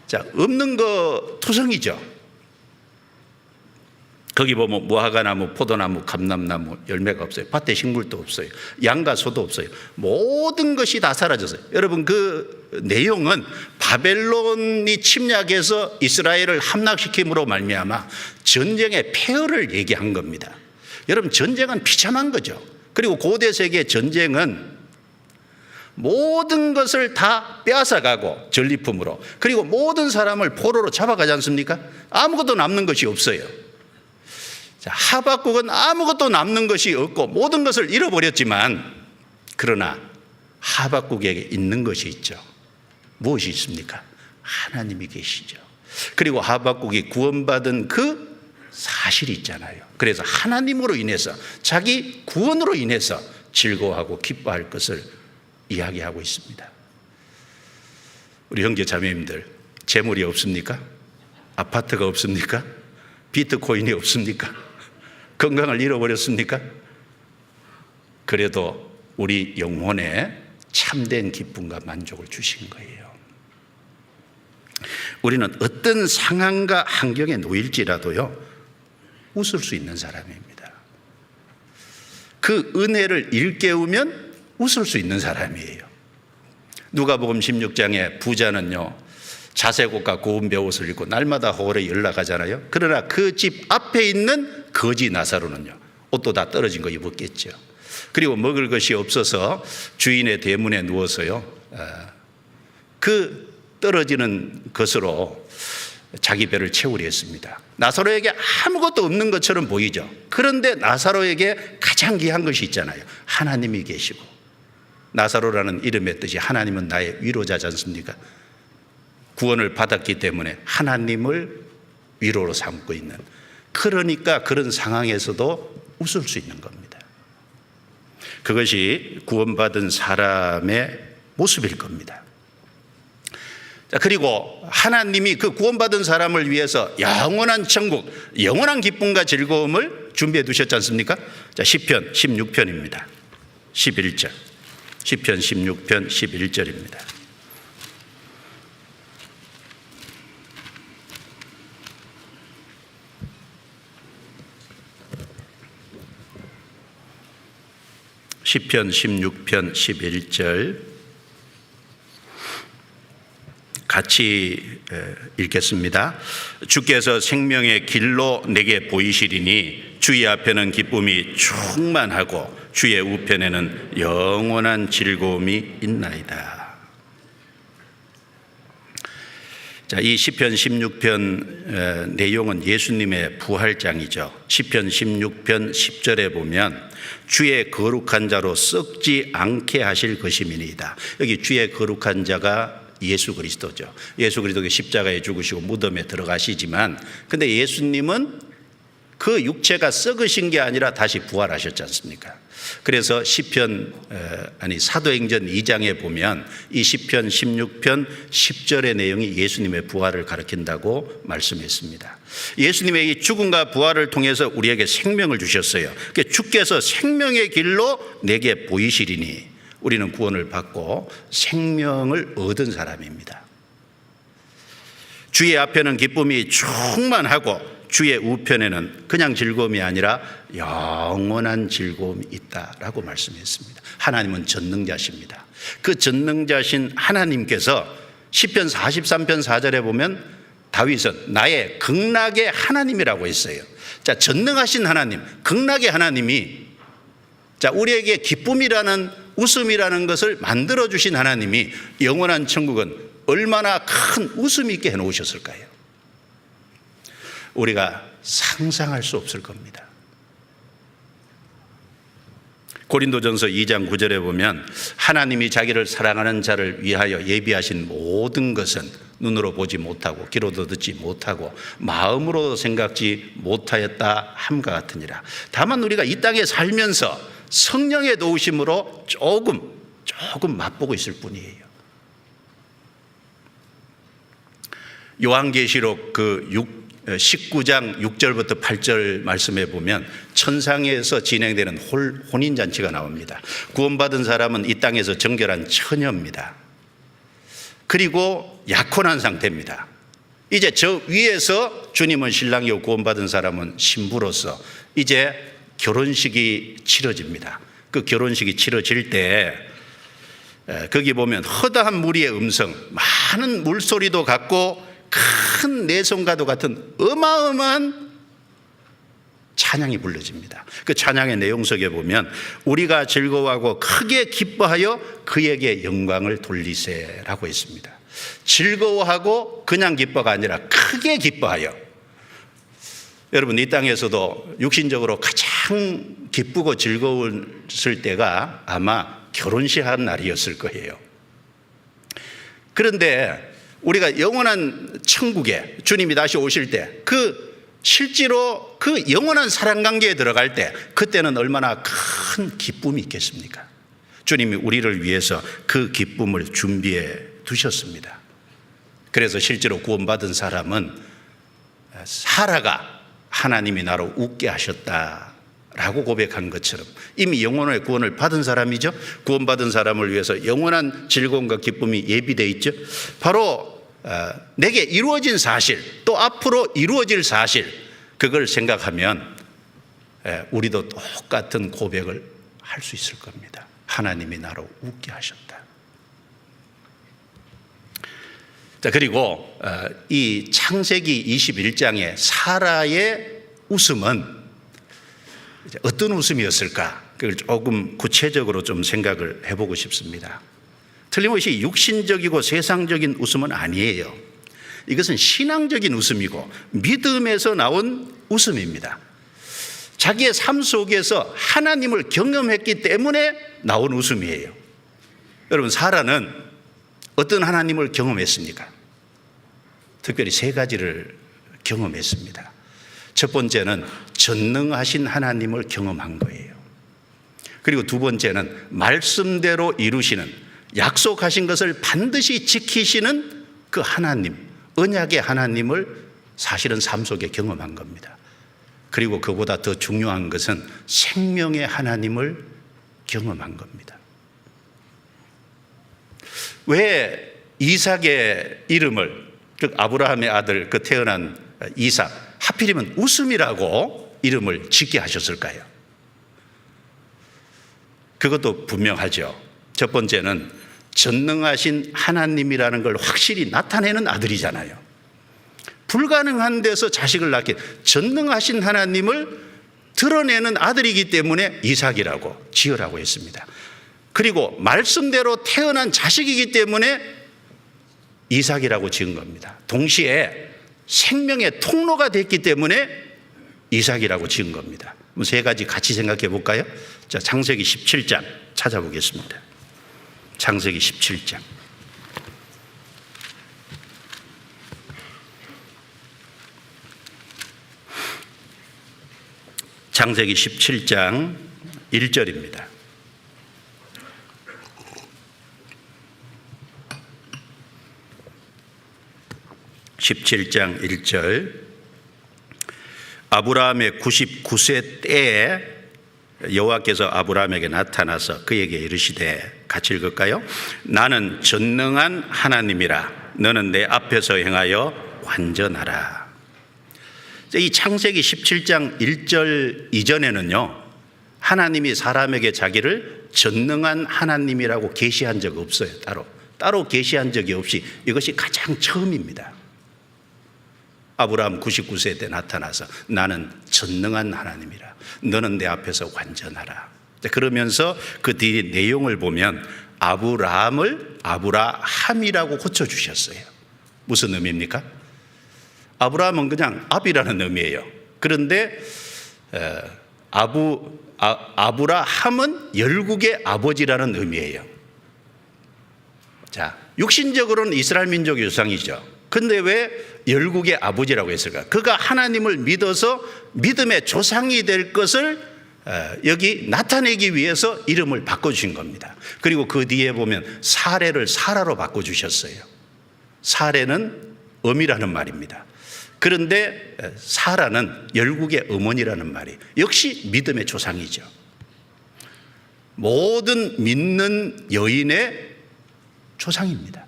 자, 없는 거 투성이죠. 거기 보면 무화과나무, 포도나무, 감람나무 열매가 없어요. 밭에 식물도 없어요. 양과 소도 없어요. 모든 것이 다 사라졌어요. 여러분, 그 내용은 바벨론이 침략해서 이스라엘을 함락시킴으로 말미암아 전쟁의 폐허를 얘기한 겁니다. 여러분, 전쟁은 비참한 거죠. 그리고 고대 세계 전쟁은 모든 것을 다 빼앗아가고 전리품으로, 그리고 모든 사람을 포로로 잡아가지 않습니까? 아무것도 남는 것이 없어요. 자, 하박국은 아무것도 남는 것이 없고 모든 것을 잃어버렸지만, 그러나 하박국에게 있는 것이 있죠. 무엇이 있습니까? 하나님이 계시죠. 그리고 하박국이 구원받은 그 사실이 있잖아요. 그래서 하나님으로 인해서, 자기 구원으로 인해서 즐거워하고 기뻐할 것을 이야기하고 있습니다. 우리 형제 자매님들, 재물이 없습니까? 아파트가 없습니까? 비트코인이 없습니까? 건강을 잃어버렸습니까? 그래도 우리 영혼에 참된 기쁨과 만족을 주신 거예요. 우리는 어떤 상황과 환경에 놓일지라도요, 웃을 수 있는 사람입니다. 그 은혜를 일깨우면 웃을 수 있는 사람이에요. 누가복음 16장에 부자는요, 자색옷과 고운 베옷을 입고 날마다 홀에 연락하잖아요. 그러나 그 집 앞에 있는 거지 나사로는요, 옷도 다 떨어진 거 입었겠죠. 그리고 먹을 것이 없어서 주인의 대문에 누워서요, 그 떨어지는 것으로 자기 배를 채우려 했습니다. 나사로에게 아무것도 없는 것처럼 보이죠. 그런데 나사로에게 가장 귀한 것이 있잖아요. 하나님이 계시고, 나사로라는 이름의 뜻이 하나님은 나의 위로자지 않습니까? 구원을 받았기 때문에 하나님을 위로로 삼고 있는, 그러니까 그런 상황에서도 웃을 수 있는 겁니다. 그것이 구원받은 사람의 모습일 겁니다. 자, 그리고 하나님이 그 구원받은 사람을 위해서 영원한 천국, 영원한 기쁨과 즐거움을 준비해 두셨지 않습니까? 자, 시편 16편입니다. 11절. 시편 16편 11절입니다. 시편 16편 11절 같이 읽겠습니다. 주께서 생명의 길로 내게 보이시리니 주의 앞에는 기쁨이 충만하고 주의 우편에는 영원한 즐거움이 있나이다. 자, 이 시편 16편 내용은 예수님의 부활장이죠. 시편 16편 10절에 보면 주의 거룩한 자로 썩지 않게 하실 것임이니이다. 여기 주의 거룩한 자가 예수 그리스도죠. 예수 그리스도가 십자가에 죽으시고 무덤에 들어가시지만, 근데 예수님은 그 육체가 썩으신 게 아니라 다시 부활하셨지 않습니까? 그래서 사도행전 2장에 보면 이 시편 16편 10절의 내용이 예수님의 부활을 가리킨다고 말씀했습니다. 예수님의 이 죽음과 부활을 통해서 우리에게 생명을 주셨어요. 그러니까 주께서 생명의 길로 내게 보이시리니 우리는 구원을 받고 생명을 얻은 사람입니다. 주의 앞에는 기쁨이 충만하고 주의 우편에는 그냥 즐거움이 아니라 영원한 즐거움이 있다라고 말씀했습니다. 하나님은 전능자십니다. 그 전능자신 하나님께서 시편 43편 4절에 보면 다윗은 나의 극락의 하나님이라고 했어요. 자, 전능하신 하나님, 극락의 하나님이 우리에게 기쁨이라는 웃음이라는 것을 만들어주신 하나님이 영원한 천국은 얼마나 큰 웃음이 있게 해놓으셨을까요? 우리가 상상할 수 없을 겁니다. 고린도전서 2장 9절에 보면 하나님이 자기를 사랑하는 자를 위하여 예비하신 모든 것은 눈으로 보지 못하고 귀로도 듣지 못하고 마음으로도 생각지 못하였다 함과 같으니라. 다만 우리가 이 땅에 살면서 성령의 도우심으로 조금 맛보고 있을 뿐이에요. 요한계시록 19장 6절부터 8절 말씀에 보면 천상에서 진행되는 혼인잔치가 나옵니다. 구원받은 사람은 이 땅에서 정결한 처녀입니다. 그리고 약혼한 상태입니다. 이제 저 위에서 주님은 신랑이고 구원받은 사람은 신부로서 이제 결혼식이 치러집니다. 그 결혼식이 치러질 때 거기 보면 허다한 무리의 음성, 많은 물소리도 같고 큰 내성과도 같은 어마어마한 찬양이 불러집니다. 그 찬양의 내용 속에 보면 우리가 즐거워하고 크게 기뻐하여 그에게 영광을 돌리세라고 했습니다. 즐거워하고 그냥 기뻐가 아니라 크게 기뻐하여. 여러분, 이 땅에서도 육신적으로 가장 기쁘고 즐거웠을 때가 아마 결혼식 한 날이었을 거예요. 그런데 우리가 영원한 천국에 주님이 다시 오실 때 실제로 그 영원한 사랑 관계에 들어갈 때 그때는 얼마나 큰 기쁨이 있겠습니까? 주님이 우리를 위해서 그 기쁨을 준비해 두셨습니다. 그래서 실제로 구원받은 사람은 사라가 하나님이 나로 웃게 하셨다라고 고백한 것처럼 이미 영혼의 구원을 받은 사람이죠. 구원받은 사람을 위해서 영원한 즐거움과 기쁨이 예비되어 있죠. 바로 내게 이루어진 사실, 또 앞으로 이루어질 사실, 그걸 생각하면 우리도 똑같은 고백을 할 수 있을 겁니다. 하나님이 나로 웃게 하셨다. 자, 그리고 이 창세기 21장의 사라의 웃음은 어떤 웃음이었을까? 그걸 조금 구체적으로 좀 생각을 해보고 싶습니다. 틀림없이 육신적이고 세상적인 웃음은 아니에요. 이것은 신앙적인 웃음이고 믿음에서 나온 웃음입니다. 자기의 삶 속에서 하나님을 경험했기 때문에 나온 웃음이에요. 여러분, 사라는 어떤 하나님을 경험했습니까? 특별히 세 가지를 경험했습니다. 첫 번째는 전능하신 하나님을 경험한 거예요. 그리고 두 번째는 말씀대로 이루시는, 약속하신 것을 반드시 지키시는 그 하나님, 언약의 하나님을 사실은 삶 속에 경험한 겁니다. 그리고 그보다 더 중요한 것은 생명의 하나님을 경험한 겁니다. 왜 이삭의 이름을, 즉 아브라함의 아들 그 태어난 이삭, 하필이면 웃음이라고 이름을 짓게 하셨을까요? 그것도 분명하죠. 첫 번째는 전능하신 하나님이라는 걸 확실히 나타내는 아들이잖아요. 불가능한 데서 자식을 낳게 전능하신 하나님을 드러내는 아들이기 때문에 이삭이라고 지으라고 했습니다. 그리고 말씀대로 태어난 자식이기 때문에 이삭이라고 지은 겁니다. 동시에 생명의 통로가 됐기 때문에 이삭이라고 지은 겁니다. 세 가지 같이 생각해 볼까요? 자, 창세기 17장 찾아보겠습니다. 창세기 17장. 창세기 17장 1절입니다. (17장 1절) 아브라함의 99세 때에 여호와께서 아브라함에게 나타나서 그에게 이르시되, 같이 읽을까요? 나는 전능한 하나님이라. 너는 내 앞에서 행하여 완전하라. 이 창세기 17장 1절 이전에는요, 하나님이 사람에게 자기를 전능한 하나님이라고 계시한 적 없어요. 따로 계시한 적이 없이 이것이 가장 처음입니다. 아브라함 99세 때 나타나서 나는 전능한 하나님이라, 너는 내 앞에서 완전하라. 그러면서 그 뒤 내용을 보면 아브라함을 아브라함이라고 고쳐주셨어요. 무슨 의미입니까? 아브라함은 그냥 압이라는 의미예요. 그런데 아브라함은 열국의 아버지라는 의미예요. 자, 육신적으로는 이스라엘 민족의 조상이죠. 근데 왜 열국의 아버지라고 했을까? 그가 하나님을 믿어서 믿음의 조상이 될 것을 여기 나타내기 위해서 이름을 바꿔주신 겁니다. 그리고 그 뒤에 보면 사레를 사라로 바꿔주셨어요. 사레는 어미라는 말입니다. 그런데 사라는 열국의 어머니라는 말이 역시 믿음의 조상이죠. 모든 믿는 여인의 조상입니다.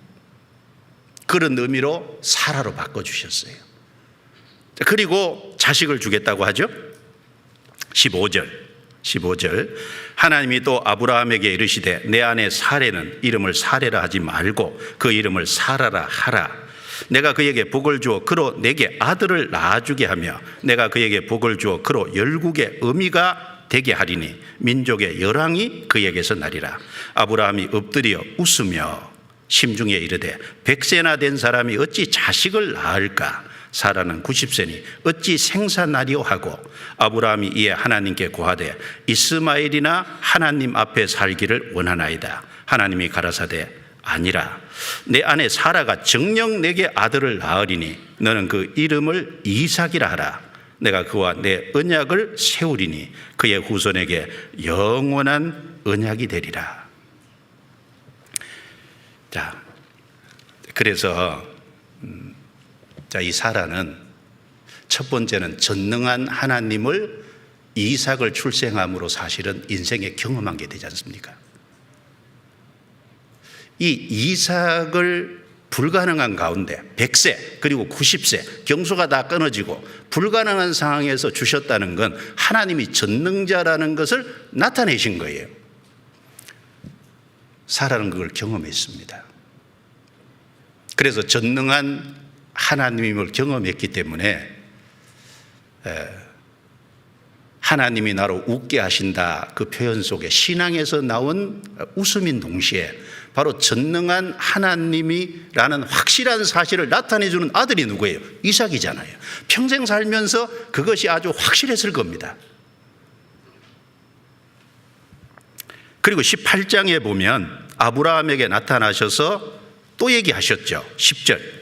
그런 의미로 사라로 바꿔주셨어요. 그리고 자식을 주겠다고 하죠. 15절 하나님이 또 아브라함에게 이르시되 내 아내 사레는 이름을 사레라 하지 말고 그 이름을 사라라 하라. 내가 그에게 복을 주어 그로 내게 아들을 낳아주게 하며 내가 그에게 복을 주어 그로 열국의 어미가 되게 하리니 민족의 열왕이 그에게서 나리라. 아브라함이 엎드려 웃으며 심중에 이르되 100세나 된 사람이 어찌 자식을 낳을까? 사라는 90세니 어찌 생산하리오 하고 아브라함이 이에 하나님께 고하되 이스마엘이나 하나님 앞에 살기를 원하나이다. 하나님이 가라사대 아니라 내 아내 사라가 정녕 내게 아들을 낳으리니 너는 그 이름을 이삭이라 하라. 내가 그와 내 언약을 세우리니 그의 후손에게 영원한 언약이 되리라. 자, 그래서 이 사라는 첫 번째는 전능한 하나님을 이삭을 출생함으로 사실은 인생에 경험한 게 되지 않습니까? 이 이삭을 불가능한 가운데 100세 그리고 90세 경수가 다 끊어지고 불가능한 상황에서 주셨다는 건 하나님이 전능자라는 것을 나타내신 거예요. 사라는 그걸 경험했습니다. 그래서 전능한 하나님임을 경험했기 때문에 하나님이 나로 웃게 하신다 그 표현 속에 신앙에서 나온 웃음인 동시에 바로 전능한 하나님이라는 확실한 사실을 나타내주는 아들이 누구예요? 이삭이잖아요. 평생 살면서 그것이 아주 확실했을 겁니다. 그리고 18장에 보면 아브라함에게 나타나셔서 또 얘기하셨죠. 10절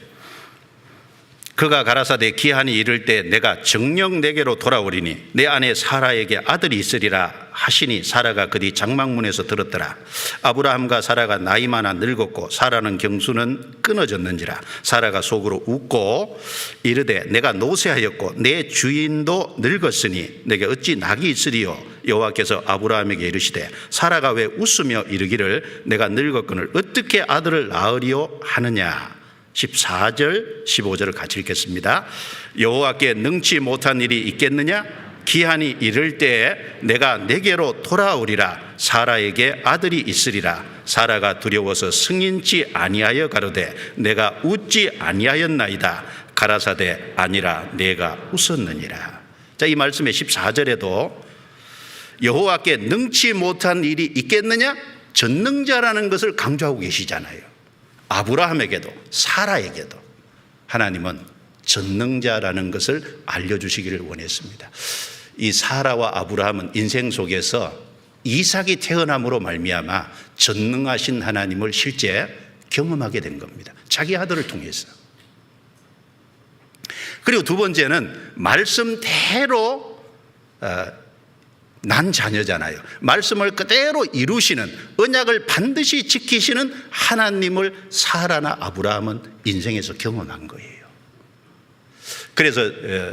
그가 가라사대 기한이 이를 때 내가 정녕 내게로 돌아오리니 내 아내 사라에게 아들이 있으리라 하시니 사라가 그뒤 장막문에서 들었더라. 아브라함과 사라가 나이 많아 늙었고 사라는 경수는 끊어졌는지라. 사라가 속으로 웃고 이르되 내가 노쇠하였고 내 주인도 늙었으니 내게 어찌 낙이 있으리요. 여호와께서 아브라함에게 이르시되 사라가 왜 웃으며 이르기를 내가 늙었거늘 어떻게 아들을 낳으리요 하느냐. 14절 15절을 같이 읽겠습니다. 여호와께 능치 못한 일이 있겠느냐? 기한이 이를 때에 내가 내게로 돌아오리라. 사라에게 아들이 있으리라. 사라가 두려워서 승인치 아니하여 가로되 내가 웃지 아니하였나이다. 가라사대 아니라 내가 웃었느니라. 자, 이 말씀의 14절에도 여호와께 능치 못한 일이 있겠느냐? 전능자라는 것을 강조하고 계시잖아요. 아브라함에게도 사라에게도 하나님은 전능자라는 것을 알려주시기를 원했습니다. 이 사라와 아브라함은 인생 속에서 이삭이 태어남으로 말미암아 전능하신 하나님을 실제 경험하게 된 겁니다. 자기 아들을 통해서. 그리고 두 번째는 말씀대로 난 자녀잖아요. 말씀을 그대로 이루시는 언약을 반드시 지키시는 하나님을 사라나 아브라함은 인생에서 경험한 거예요. 그래서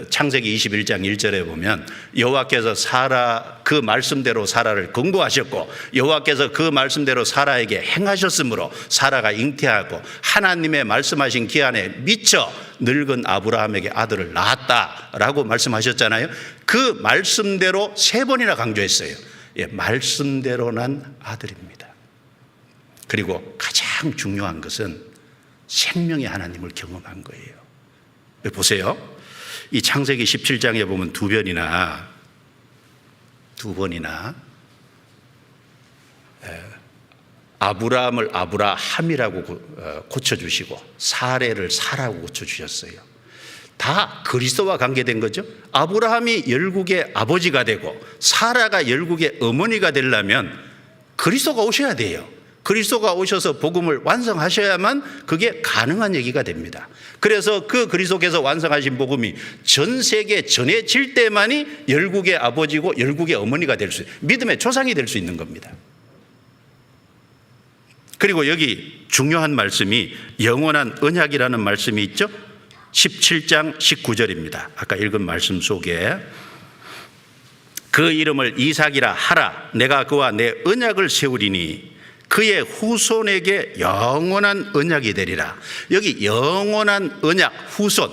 창세기 21장 1절에 보면 여호와께서 사라 그 말씀대로 사라를 권고하셨고 여호와께서 그 말씀대로 사라에게 행하셨으므로 사라가 잉태하고 하나님의 말씀하신 기한에 미쳐 늙은 아브라함에게 아들을 낳았다라고 말씀하셨잖아요. 그 말씀대로 3번이나 강조했어요. 말씀대로 난 아들입니다. 그리고 가장 중요한 것은 생명의 하나님을 경험한 거예요. 보세요. 이 창세기 17장에 보면 두 번이나 아브라함을 아브라함이라고 고쳐주시고 사레를 사라고 고쳐주셨어요. 다 그리스도와 관계된 거죠. 아브라함이 열국의 아버지가 되고 사라가 열국의 어머니가 되려면 그리스도가 오셔야 돼요. 그리스도가 오셔서 복음을 완성하셔야만 그게 가능한 얘기가 됩니다. 그래서 그 그리스도께서 완성하신 복음이 전 세계에 전해질 때만이 열국의 아버지고 열국의 어머니가 될 수, 믿음의 조상이 될 수 있는 겁니다. 그리고 여기 중요한 말씀이 영원한 언약이라는 말씀이 있죠. 17장 19절입니다. 아까 읽은 말씀 속에 그 이름을 이삭이라 하라. 내가 그와 내 언약을 세우리니 그의 후손에게 영원한 언약이 되리라. 여기 영원한 언약, 후손,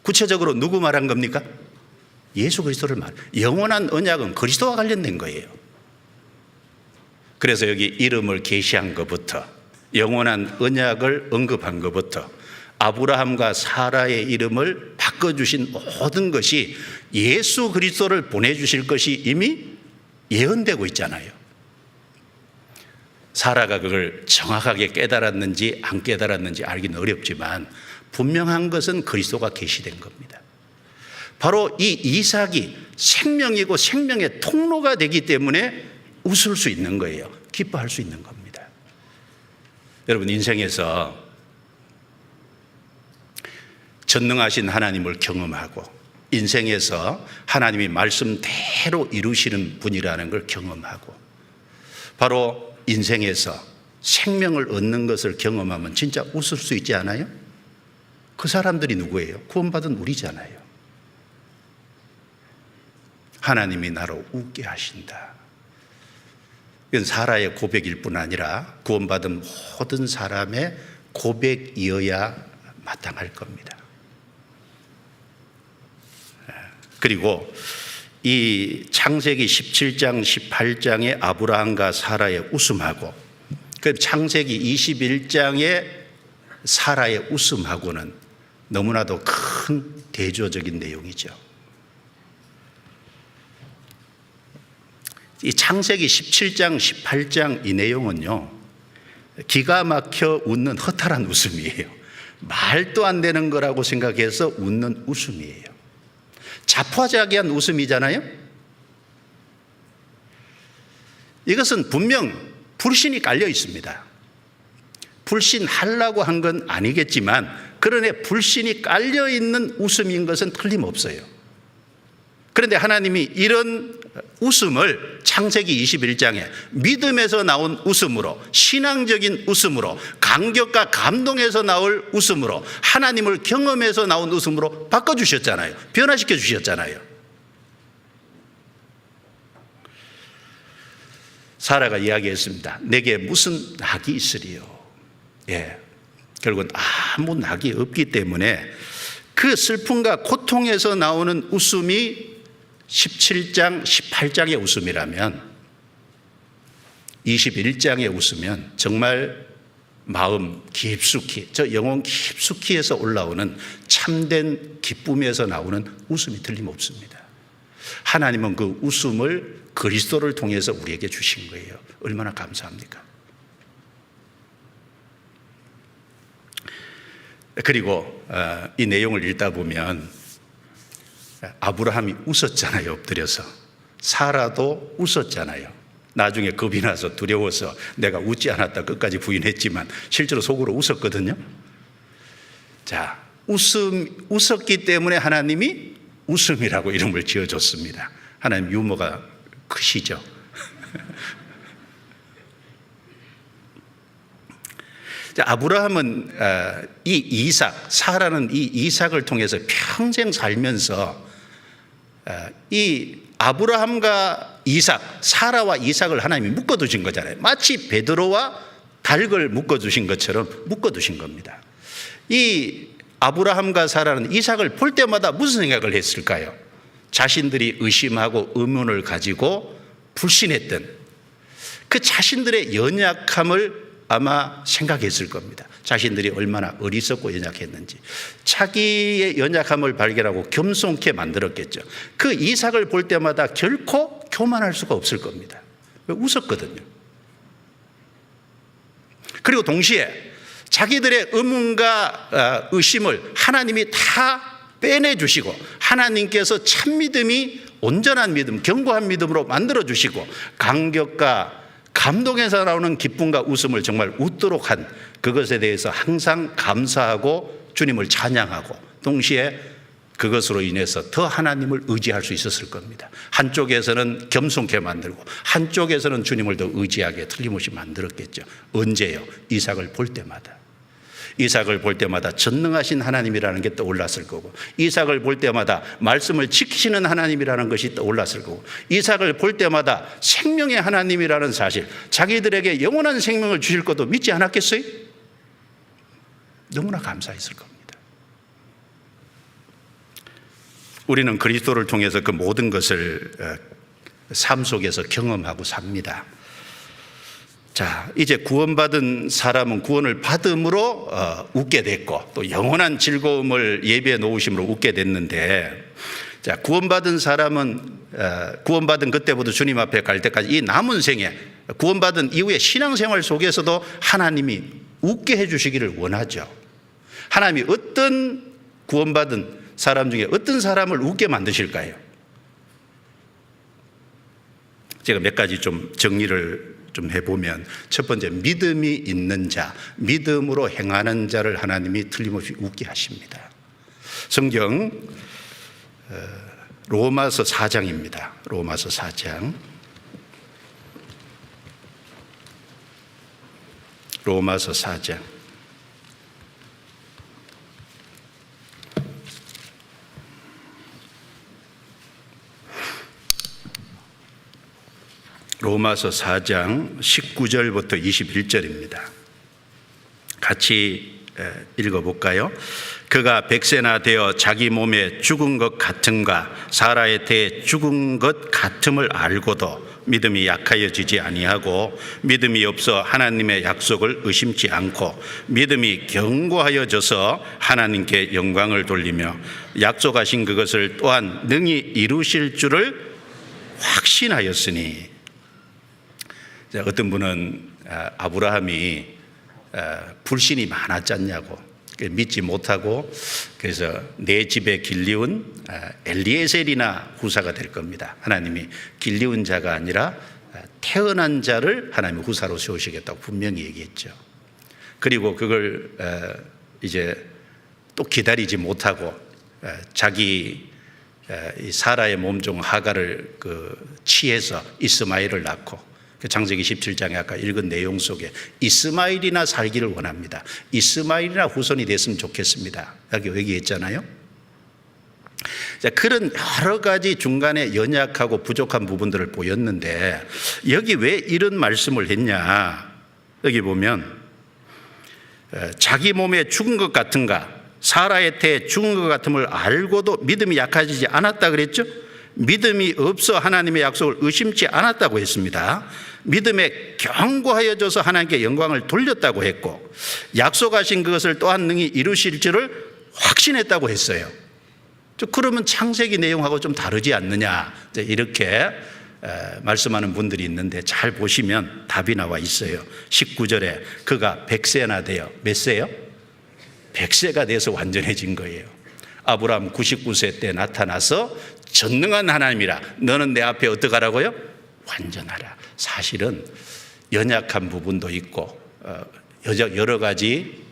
구체적으로 누구 말한 겁니까? 예수 그리스도를 말. 영원한 언약은 그리스도와 관련된 거예요. 그래서 여기 이름을 계시한 것부터 영원한 언약을 언급한 것부터 아브라함과 사라의 이름을 바꿔주신 모든 것이 예수 그리스도를 보내주실 것이 이미 예언되고 있잖아요. 사라가 그걸 정확하게 깨달았는지 안 깨달았는지 알기는 어렵지만 분명한 것은 그리스도가 계시된 겁니다. 바로 이 이삭이 생명이고 생명의 통로가 되기 때문에 웃을 수 있는 거예요. 기뻐할 수 있는 겁니다. 여러분, 인생에서 전능하신 하나님을 경험하고 인생에서 하나님이 말씀대로 이루시는 분이라는 걸 경험하고 바로 인생에서 생명을 얻는 것을 경험하면 진짜 웃을 수 있지 않아요? 그 사람들이 누구예요? 구원받은 우리잖아요. 하나님이 나로 웃게 하신다. 이건 사라의 고백일 뿐 아니라 구원받은 모든 사람의 고백이어야 마땅할 겁니다. 그리고 이 창세기 17장 18장의 아브라함과 사라의 웃음하고 그 창세기 21장의 사라의 웃음하고는 너무나도 큰 대조적인 내용이죠. 이 창세기 17장 18장 이 내용은요, 기가 막혀 웃는 허탈한 웃음이에요. 말도 안 되는 거라고 생각해서 웃는 웃음이에요. 자포자기한 웃음이잖아요. 이것은 분명 불신이 깔려 있습니다. 불신하려고 한 건 아니겠지만 그러나 불신이 깔려 있는 웃음인 것은 틀림없어요. 그런데 하나님이 이런 웃음을 창세기 21장에 믿음에서 나온 웃음으로, 신앙적인 웃음으로, 감격과 감동에서 나올 웃음으로, 하나님을 경험해서 나온 웃음으로 바꿔주셨잖아요. 변화시켜 주셨잖아요. 사라가 이야기했습니다. 내게 무슨 낙이 있으리요. 결국은 아무 낙이 없기 때문에 그 슬픔과 고통에서 나오는 웃음이 17장, 18장의 웃음이라면 21장의 웃으면 정말 마음 깊숙이, 저 영혼 깊숙이에서 올라오는 참된 기쁨에서 나오는 웃음이 틀림없습니다. 하나님은 그 웃음을 그리스도를 통해서 우리에게 주신 거예요. 얼마나 감사합니까? 그리고 이 내용을 읽다 보면 아브라함이 웃었잖아요. 엎드려서. 사라도 웃었잖아요. 나중에 겁이 나서 두려워서 내가 웃지 않았다 끝까지 부인했지만 실제로 속으로 웃었거든요. 자, 웃었기 때문에 하나님이 웃음이라고 이름을 지어줬습니다. 하나님 유머가 크시죠. 아브라함은 이 이삭, 사라는 이 이삭을 통해서 평생 살면서 이 아브라함과 이삭, 사라와 이삭을 하나님이 묶어두신 거잖아요. 마치 베드로와 닭을 묶어두신 것처럼 묶어두신 겁니다. 이 아브라함과 사라는 이삭을 볼 때마다 무슨 생각을 했을까요? 자신들이 의심하고 의문을 가지고 불신했던 그 자신들의 연약함을 아마 생각했을 겁니다. 자신들이 얼마나 어리석고 연약했는지. 자기의 연약함을 발견하고 겸손케 만들었겠죠. 그 이삭을 볼 때마다 결코 교만할 수가 없을 겁니다. 웃었거든요. 그리고 동시에 자기들의 의문과 의심을 하나님이 다 빼내주시고 하나님께서 참 믿음이 온전한 믿음, 견고한 믿음으로 만들어주시고 감격과 감동에서 나오는 기쁨과 웃음을 정말 웃도록 한 그것에 대해서 항상 감사하고 주님을 찬양하고 동시에 그것으로 인해서 더 하나님을 의지할 수 있었을 겁니다. 한쪽에서는 겸손케 만들고 한쪽에서는 주님을 더 의지하게 틀림없이 만들었겠죠. 언제요? 이삭을 볼 때마다. 이삭을 볼 때마다 전능하신 하나님이라는 게 떠올랐을 거고 이삭을 볼 때마다 말씀을 지키시는 하나님이라는 것이 떠올랐을 거고 이삭을 볼 때마다 생명의 하나님이라는 사실, 자기들에게 영원한 생명을 주실 것도 믿지 않았겠어요? 너무나 감사했을 겁니다. 우리는 그리스도를 통해서 그 모든 것을 삶 속에서 경험하고 삽니다. 자, 이제 구원받은 사람은 구원을 받음으로 웃게 됐고 또 영원한 즐거움을 예비해 놓으심으로 웃게 됐는데, 자, 구원받은 사람은 구원받은 그때부터 주님 앞에 갈 때까지 이 남은 생에 구원받은 이후의 신앙생활 속에서도 하나님이 웃게 해주시기를 원하죠. 하나님이 어떤 구원받은 사람 중에 어떤 사람을 웃게 만드실까요? 제가 몇 가지 좀 정리를 좀 해보면, 첫 번째, 믿음이 있는 자, 믿음으로 행하는 자를 하나님이 틀림없이 웃게 하십니다. 성경 로마서 4장입니다. 로마서 4장. 로마서 4장. 로마서 4장 19절부터 21절입니다. 같이 읽어볼까요? 그가 백세나 되어 자기 몸에 죽은 것 같음과 사라의 태에 죽은 것 같음을 알고도 믿음이 약하여지지 아니하고 믿음이 없어 하나님의 약속을 의심치 않고 믿음이 견고하여져서 하나님께 영광을 돌리며 약속하신 그것을 또한 능히 이루실 줄을 확신하였으니. 어떤 분은 아브라함이 불신이 많았지 않냐고, 믿지 못하고 그래서 내 집에 길리운 엘리에셀이나 후사가 될 겁니다. 하나님이 길리운 자가 아니라 태어난 자를 하나님이 후사로 세우시겠다고 분명히 얘기했죠. 그리고 그걸 이제 또 기다리지 못하고 자기 사라의 몸종 하가를 취해서 이스마엘을 낳고, 창세기 17장에 아까 읽은 내용 속에 이스마엘이나 살기를 원합니다. 이스마엘이나 후손이 됐으면 좋겠습니다. 여기 얘기했잖아요. 자, 그런 여러 가지 중간에 연약하고 부족한 부분들을 보였는데 여기 왜 이런 말씀을 했냐? 여기 보면 자기 몸에 죽은 것 같은가, 사라의 태에 죽은 것 같음을 알고도 믿음이 약해지지 않았다 그랬죠? 믿음이 없어 하나님의 약속을 의심치 않았다고 했습니다. 믿음에 견고하여져서 하나님께 영광을 돌렸다고 했고, 약속하신 그것을 또한 능히 이루실 줄을 확신했다고 했어요. 그러면 창세기 내용하고 좀 다르지 않느냐, 이렇게 말씀하는 분들이 있는데 잘 보시면 답이 나와 있어요. 19절에 그가 100세나 되어, 몇 세요? 100세가 돼서 완전해진 거예요. 아브라함 99세 때 나타나서 전능한 하나님이라 너는 내 앞에 어떡하라고요? 완전하라. 사실은 연약한 부분도 있고 여러 가지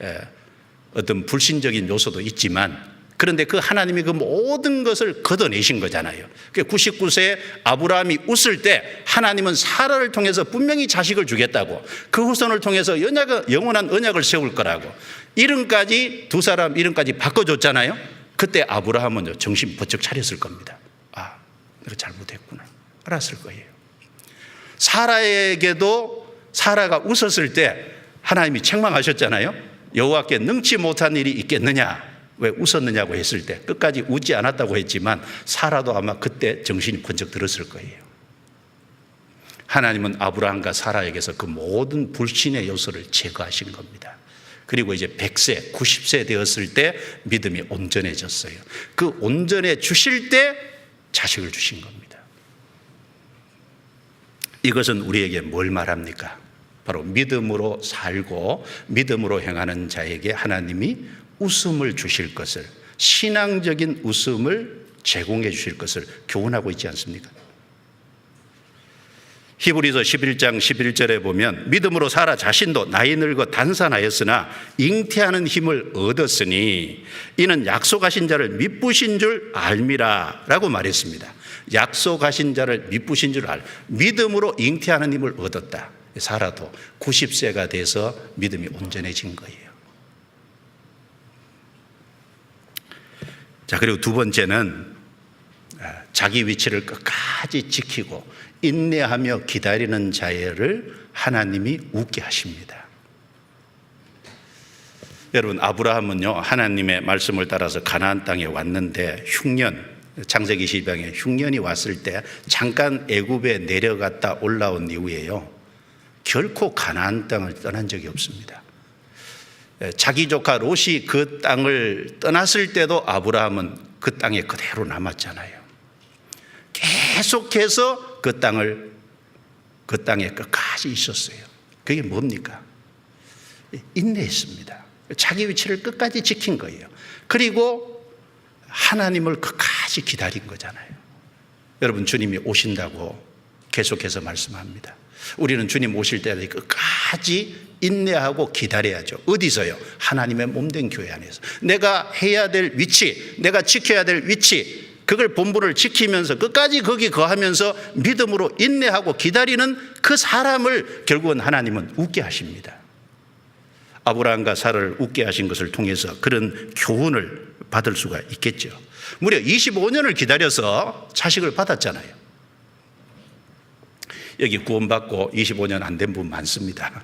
어떤 불신적인 요소도 있지만 그런데 그 하나님이 그 모든 것을 걷어내신 거잖아요. 99세 아브라함이 웃을 때 하나님은 사라를 통해서 분명히 자식을 주겠다고, 그 후손을 통해서 영원한 언약을 세울 거라고, 이름까지 두 사람 이름까지 바꿔줬잖아요. 그때 아브라함은 정신 번쩍 차렸을 겁니다. 아, 내가 잘못했구나, 알았을 거예요. 사라에게도 사라가 웃었을 때 하나님이 책망하셨잖아요. 여호와께 능치 못한 일이 있겠느냐, 왜 웃었느냐고 했을 때 끝까지 웃지 않았다고 했지만 사라도 아마 그때 정신이 번쩍 들었을 거예요. 하나님은 아브라함과 사라에게서 그 모든 불신의 요소를 제거하신 겁니다. 그리고 이제 100세, 90세 되었을 때 믿음이 온전해졌어요. 그 온전해 주실 때 자식을 주신 겁니다. 이것은 우리에게 뭘 말합니까? 바로 믿음으로 살고 믿음으로 행하는 자에게 하나님이 웃음을 주실 것을, 신앙적인 웃음을 제공해 주실 것을 교훈하고 있지 않습니까? 히브리서 11장 11절에 보면 믿음으로 사라 자신도 나이 늙어 단산하였으나 잉태하는 힘을 얻었으니 이는 약속하신 자를 미쁘신 줄 알미라 라고 말했습니다. 약속하신 자를 미쁘신 줄 믿음으로 잉태하는 힘을 얻었다. 사라도 90세가 돼서 믿음이 온전해진 거예요. 자, 그리고 두 번째는 자기 위치를 끝까지 지키고 인내하며 기다리는 자를 하나님이 웃게 하십니다. 여러분, 아브라함은요, 하나님의 말씀을 따라서 가나안 땅에 왔는데 흉년, 창세기 12장에 흉년이 왔을 때 잠깐 애굽에 내려갔다 올라온 이후에요, 결코 가나안 땅을 떠난 적이 없습니다. 자기 조카 롯이 그 땅을 떠났을 때도 아브라함은 그 땅에 그대로 남았잖아요. 계속해서 그 땅에 끝까지 있었어요. 그게 뭡니까? 인내했습니다. 자기 위치를 끝까지 지킨 거예요. 그리고 하나님을 끝까지 기다린 거잖아요. 여러분, 주님이 오신다고 계속해서 말씀합니다. 우리는 주님 오실 때까지 끝까지 인내하고 기다려야죠. 어디서요? 하나님의 몸된 교회 안에서. 내가 해야 될 위치, 내가 지켜야 될 위치, 그걸 본분을 지키면서 끝까지 거기 거하면서 믿음으로 인내하고 기다리는 그 사람을 결국은 하나님은 웃게 하십니다. 아브라함과 사라를 웃게 하신 것을 통해서 그런 교훈을 받을 수가 있겠죠. 무려 25년을 기다려서 자식을 받았잖아요. 여기 구원받고 25년 안 된 분 많습니다.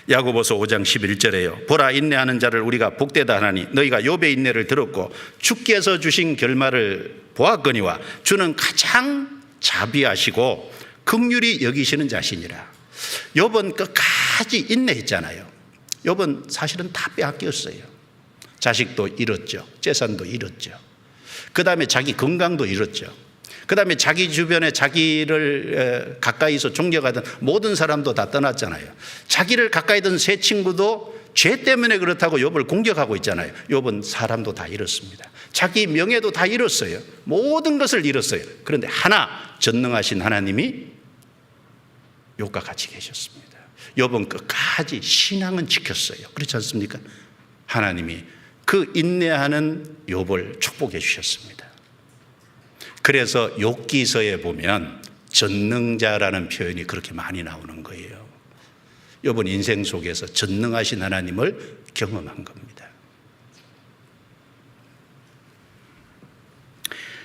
야고보서 5장 11절에요. 보라, 인내하는 자를 우리가 복되다 하나니 너희가 욥의 인내를 들었고 주께서 주신 결말을 보았거니와 주는 가장 자비하시고 긍휼히 여기시는 자시니라. 욥은 끝까지 인내했잖아요. 욥은 사실은 다 빼앗겼어요. 자식도 잃었죠. 재산도 잃었죠. 그 다음에 자기 건강도 잃었죠. 그 다음에 자기 주변에 자기를 가까이서 존경하던 모든 사람도 다 떠났잖아요. 자기를 가까이 둔 세 친구도 죄 때문에 그렇다고 욥을 공격하고 있잖아요. 욥은 사람도 다 잃었습니다. 자기 명예도 다 잃었어요. 모든 것을 잃었어요. 그런데 하나, 전능하신 하나님이 욥과 같이 계셨습니다. 욥은 끝까지 신앙은 지켰어요. 그렇지 않습니까? 하나님이 그 인내하는 욥을 축복해 주셨습니다. 그래서 욥기서에 보면 전능자라는 표현이 그렇게 많이 나오는 거예요. 욥은 인생 속에서 전능하신 하나님을 경험한 겁니다.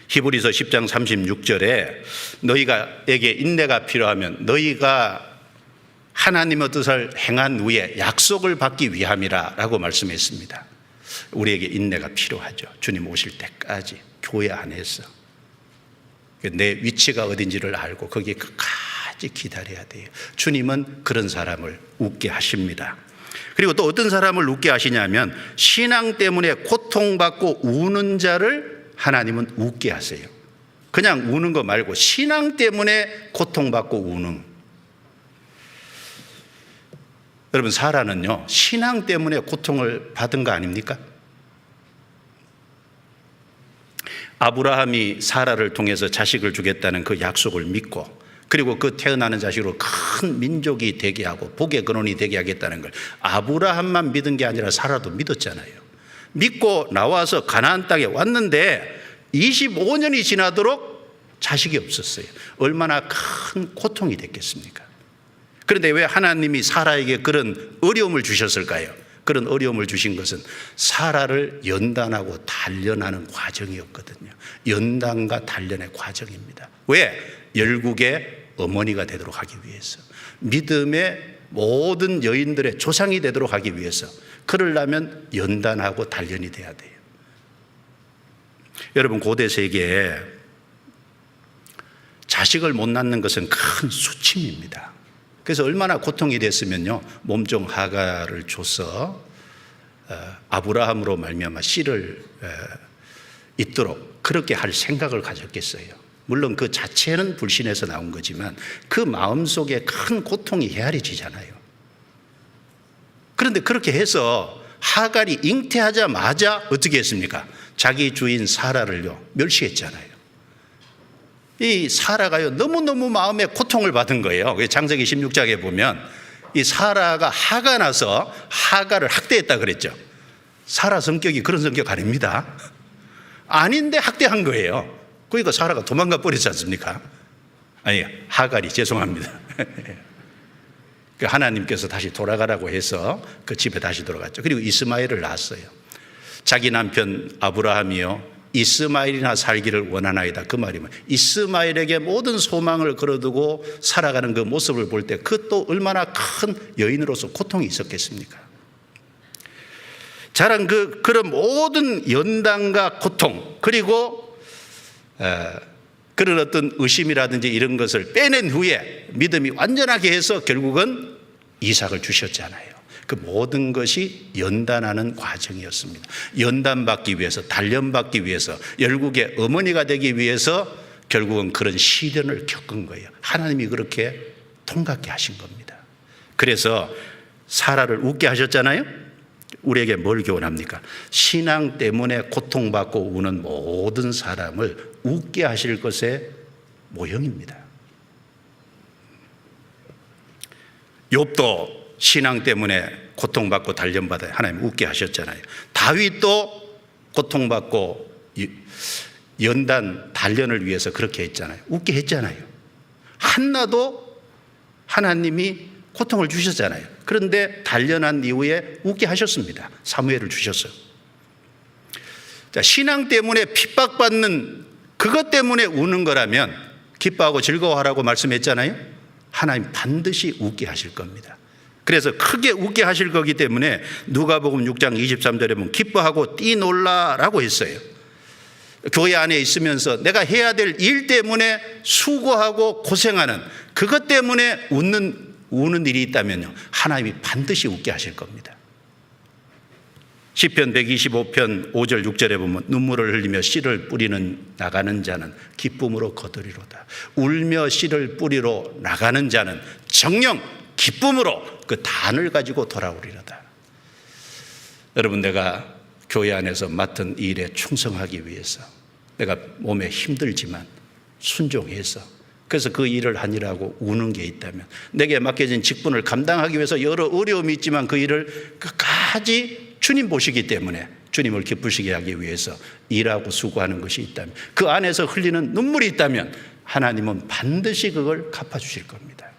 히브리서 10장 36절에 너희가에게 인내가 필요하면 너희가 하나님의 뜻을 행한 후에 약속을 받기 위함이라 라고 말씀했습니다. 우리에게 인내가 필요하죠. 주님 오실 때까지 교회 안에서 내 위치가 어딘지를 알고 거기에 끝까지 기다려야 돼요. 주님은 그런 사람을 웃게 하십니다. 그리고 또 어떤 사람을 웃게 하시냐면 신앙 때문에 고통받고 우는 자를 하나님은 웃게 하세요. 그냥 우는 거 말고 신앙 때문에 고통받고 우는. 여러분, 사라는요 신앙 때문에 고통을 받은 거 아닙니까? 아브라함이 사라를 통해서 자식을 주겠다는 그 약속을 믿고 그리고 그 태어나는 자식으로 큰 민족이 되게 하고 복의 근원이 되게 하겠다는 걸 아브라함만 믿은 게 아니라 사라도 믿었잖아요. 믿고 나와서 가나안 땅에 왔는데 25년이 지나도록 자식이 없었어요. 얼마나 큰 고통이 됐겠습니까? 그런데 왜 하나님이 사라에게 그런 어려움을 주셨을까요? 그런 어려움을 주신 것은 사라를 연단하고 단련하는 과정이었거든요. 연단과 단련의 과정입니다. 왜? 열국의 어머니가 되도록 하기 위해서, 믿음의 모든 여인들의 조상이 되도록 하기 위해서, 그러려면 연단하고 단련이 돼야 돼요. 여러분, 고대 세계에 자식을 못 낳는 것은 큰 수침입니다. 그래서 얼마나 고통이 됐으면요, 몸종 하가를 줘서 아브라함으로 말미암아 씨를 잇도록 그렇게 할 생각을 가졌겠어요. 물론 그 자체는 불신에서 나온 거지만 그 마음속에 큰 고통이 헤아려지잖아요. 그런데 그렇게 해서 하갈이 잉태하자마자 어떻게 했습니까? 자기 주인 사라를요 멸시했잖아요. 이 사라가요 너무너무 마음에 고통을 받은 거예요. 창세기 16장에 보면 이 사라가 화가 나서 하갈을 학대했다 그랬죠. 사라 성격이 그런 성격 아닙니다. 아닌데 학대한 거예요. 그러니까 사라가 도망가 버리지 않습니까? 아니, 하갈이, 죄송합니다. 하나님께서 다시 돌아가라고 해서 그 집에 다시 돌아갔죠. 그리고 이스마엘을 낳았어요. 자기 남편 아브라함이요 이스마엘이나 살기를 원하나이다. 그 말이면 이스마엘에게 모든 소망을 걸어두고 살아가는 그 모습을 볼 때 그 또 얼마나 큰 여인으로서 고통이 있었겠습니까? 자란 그런 모든 연단과 고통, 그리고 그런 어떤 의심이라든지 이런 것을 빼낸 후에 믿음이 완전하게 해서 결국은 이삭을 주셨잖아요. 그 모든 것이 연단하는 과정이었습니다. 연단받기 위해서, 단련받기 위해서, 열국의 어머니가 되기 위해서 결국은 그런 시련을 겪은 거예요. 하나님이 그렇게 통과하게 하신 겁니다. 그래서 사라를 웃게 하셨잖아요. 우리에게 뭘 교훈합니까? 신앙 때문에 고통받고 우는 모든 사람을 웃게 하실 것의 모형입니다. 욥도 신앙 때문에 고통받고 단련받아 하나님 웃게 하셨잖아요. 다윗도 고통받고 연단 단련을 위해서 그렇게 했잖아요. 웃게 했잖아요. 한나도 하나님이 고통을 주셨잖아요. 그런데 단련한 이후에 웃게 하셨습니다. 사무엘을 주셨어요. 자, 신앙 때문에 핍박받는 그것 때문에 우는 거라면 기뻐하고 즐거워하라고 말씀했잖아요. 하나님 반드시 웃게 하실 겁니다. 그래서 크게 웃게 하실 거기 때문에 누가복음 6장 23절에 보면 기뻐하고 뛰놀라라고 했어요. 교회 안에 있으면서 내가 해야 될 일 때문에 수고하고 고생하는 그것 때문에 우는 일이 있다면요, 하나님이 반드시 웃게 하실 겁니다. 시편 125편 5절 6절에 보면 눈물을 흘리며 씨를 뿌리는 나가는 자는 기쁨으로 거두리로다. 울며 씨를 뿌리러 나가는 자는 정녕 기쁨으로 그 단을 가지고 돌아오리로다. 여러분, 내가 교회 안에서 맡은 일에 충성하기 위해서 내가 몸에 힘들지만 순종해서 그래서 그 일을 하느라고 우는 게 있다면, 내게 맡겨진 직분을 감당하기 위해서 여러 어려움이 있지만 그 일을 끝까지 주님 보시기 때문에 주님을 기쁘시게 하기 위해서 일하고 수고하는 것이 있다면, 그 안에서 흘리는 눈물이 있다면 하나님은 반드시 그걸 갚아주실 겁니다.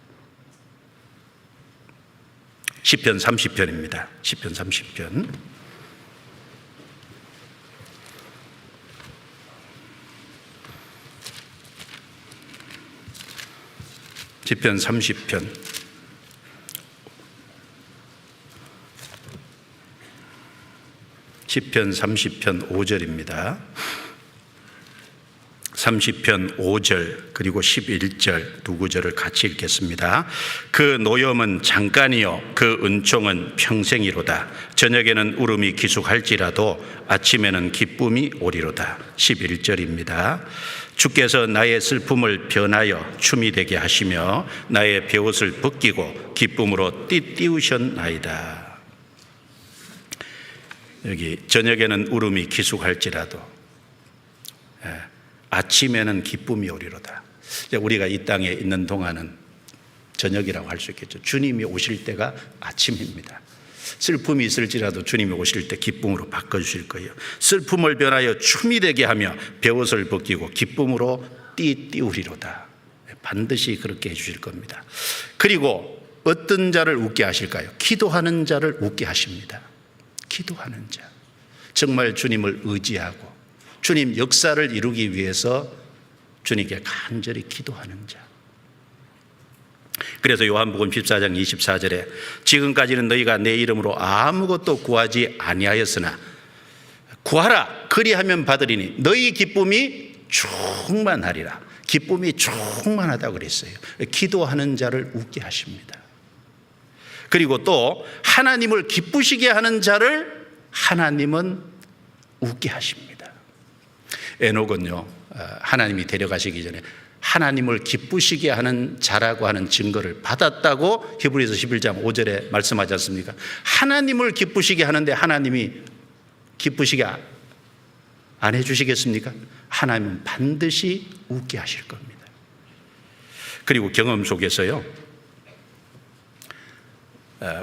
시편 30편입니다. 시편 30편. 시편 30편. 시편 30편 5절입니다. 30편 5절 그리고 11절 두 구절을 같이 읽겠습니다. 그 노염은 잠깐이요 그 은총은 평생이로다. 저녁에는 울음이 기숙할지라도 아침에는 기쁨이 오리로다. 11절입니다. 주께서 나의 슬픔을 변하여 춤이 되게 하시며 나의 베옷을 벗기고 기쁨으로 띠띠우셨나이다. 여기 저녁에는 울음이 기숙할지라도 아침에는 기쁨이 오리로다. 우리가 이 땅에 있는 동안은 저녁이라고 할 수 있겠죠. 주님이 오실 때가 아침입니다. 슬픔이 있을지라도 주님이 오실 때 기쁨으로 바꿔주실 거예요. 슬픔을 변하여 춤이 되게 하며 베옷을 벗기고 기쁨으로 띠우리로다. 반드시 그렇게 해주실 겁니다. 그리고 어떤 자를 웃게 하실까요? 기도하는 자를 웃게 하십니다. 기도하는 자, 정말 주님을 의지하고 주님 역사를 이루기 위해서 주님께 간절히 기도하는 자. 그래서 요한복음 14장 24절에 지금까지는 너희가 내 이름으로 아무것도 구하지 아니하였으나 구하라 그리하면 받으리니 너희 기쁨이 충만하리라. 기쁨이 충만하다고 그랬어요. 기도하는 자를 웃게 하십니다. 그리고 또 하나님을 기쁘시게 하는 자를 하나님은 웃게 하십니다. 에녹은요, 하나님이 데려가시기 전에 하나님을 기쁘시게 하는 자라고 하는 증거를 받았다고 히브리서 11장 5절에 말씀하지 않습니까? 하나님을 기쁘시게 하는데 하나님이 기쁘시게 안 해주시겠습니까? 하나님은 반드시 웃게 하실 겁니다. 그리고 경험 속에서요,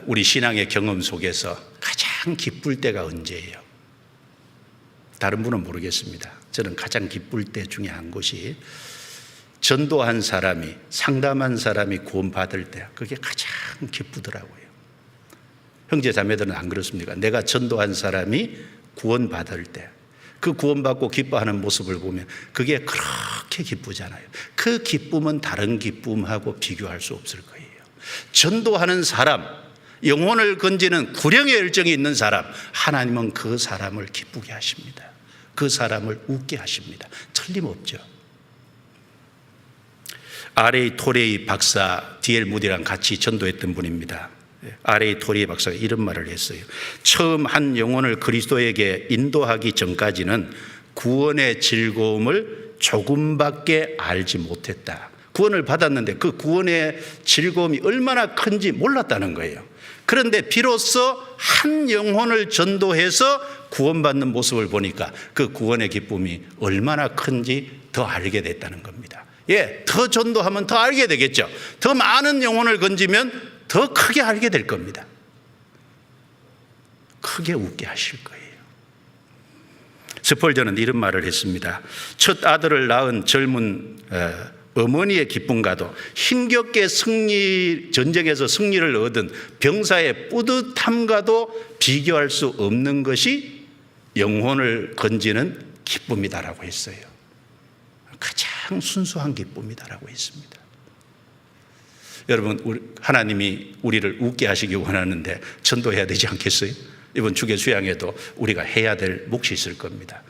우리 신앙의 경험 속에서 가장 기쁠 때가 언제예요? 다른 분은 모르겠습니다. 저는 가장 기쁠 때 중에 한 것이 전도한 사람이, 상담한 사람이 구원받을 때, 그게 가장 기쁘더라고요. 형제 자매들은 안 그렇습니까? 내가 전도한 사람이 구원받을 때, 그 구원받고 기뻐하는 모습을 보면 그게 그렇게 기쁘잖아요. 그 기쁨은 다른 기쁨하고 비교할 수 없을 거예요. 전도하는 사람, 영혼을 건지는 구령의 열정이 있는 사람, 하나님은 그 사람을 기쁘게 하십니다. 그 사람을 웃게 하십니다. 틀림없죠. R.A. 토레이 박사, D.L. 무디랑 같이 전도했던 분입니다. R.A. 토레이 박사가 이런 말을 했어요. 처음 한 영혼을 그리스도에게 인도하기 전까지는 구원의 즐거움을 조금밖에 알지 못했다. 구원을 받았는데 그 구원의 즐거움이 얼마나 큰지 몰랐다는 거예요. 그런데 비로소 한 영혼을 전도해서 구원받는 모습을 보니까 그 구원의 기쁨이 얼마나 큰지 더 알게 됐다는 겁니다. 예, 더 전도하면 더 알게 되겠죠. 더 많은 영혼을 건지면 더 크게 알게 될 겁니다. 크게 웃게 하실 거예요. 스펄전은 이런 말을 했습니다. 첫 아들을 낳은 젊은 어머니의 기쁨과도 힘겹게 전쟁에서 승리를 얻은 병사의 뿌듯함과도 비교할 수 없는 것이 영혼을 건지는 기쁨이다라고 했어요. 가장 순수한 기쁨이다라고 했습니다. 여러분, 하나님이 우리를 웃게 하시기 원하는데 전도해야 되지 않겠어요? 이번 주계 수양에도 우리가 해야 될 몫이 있을 겁니다.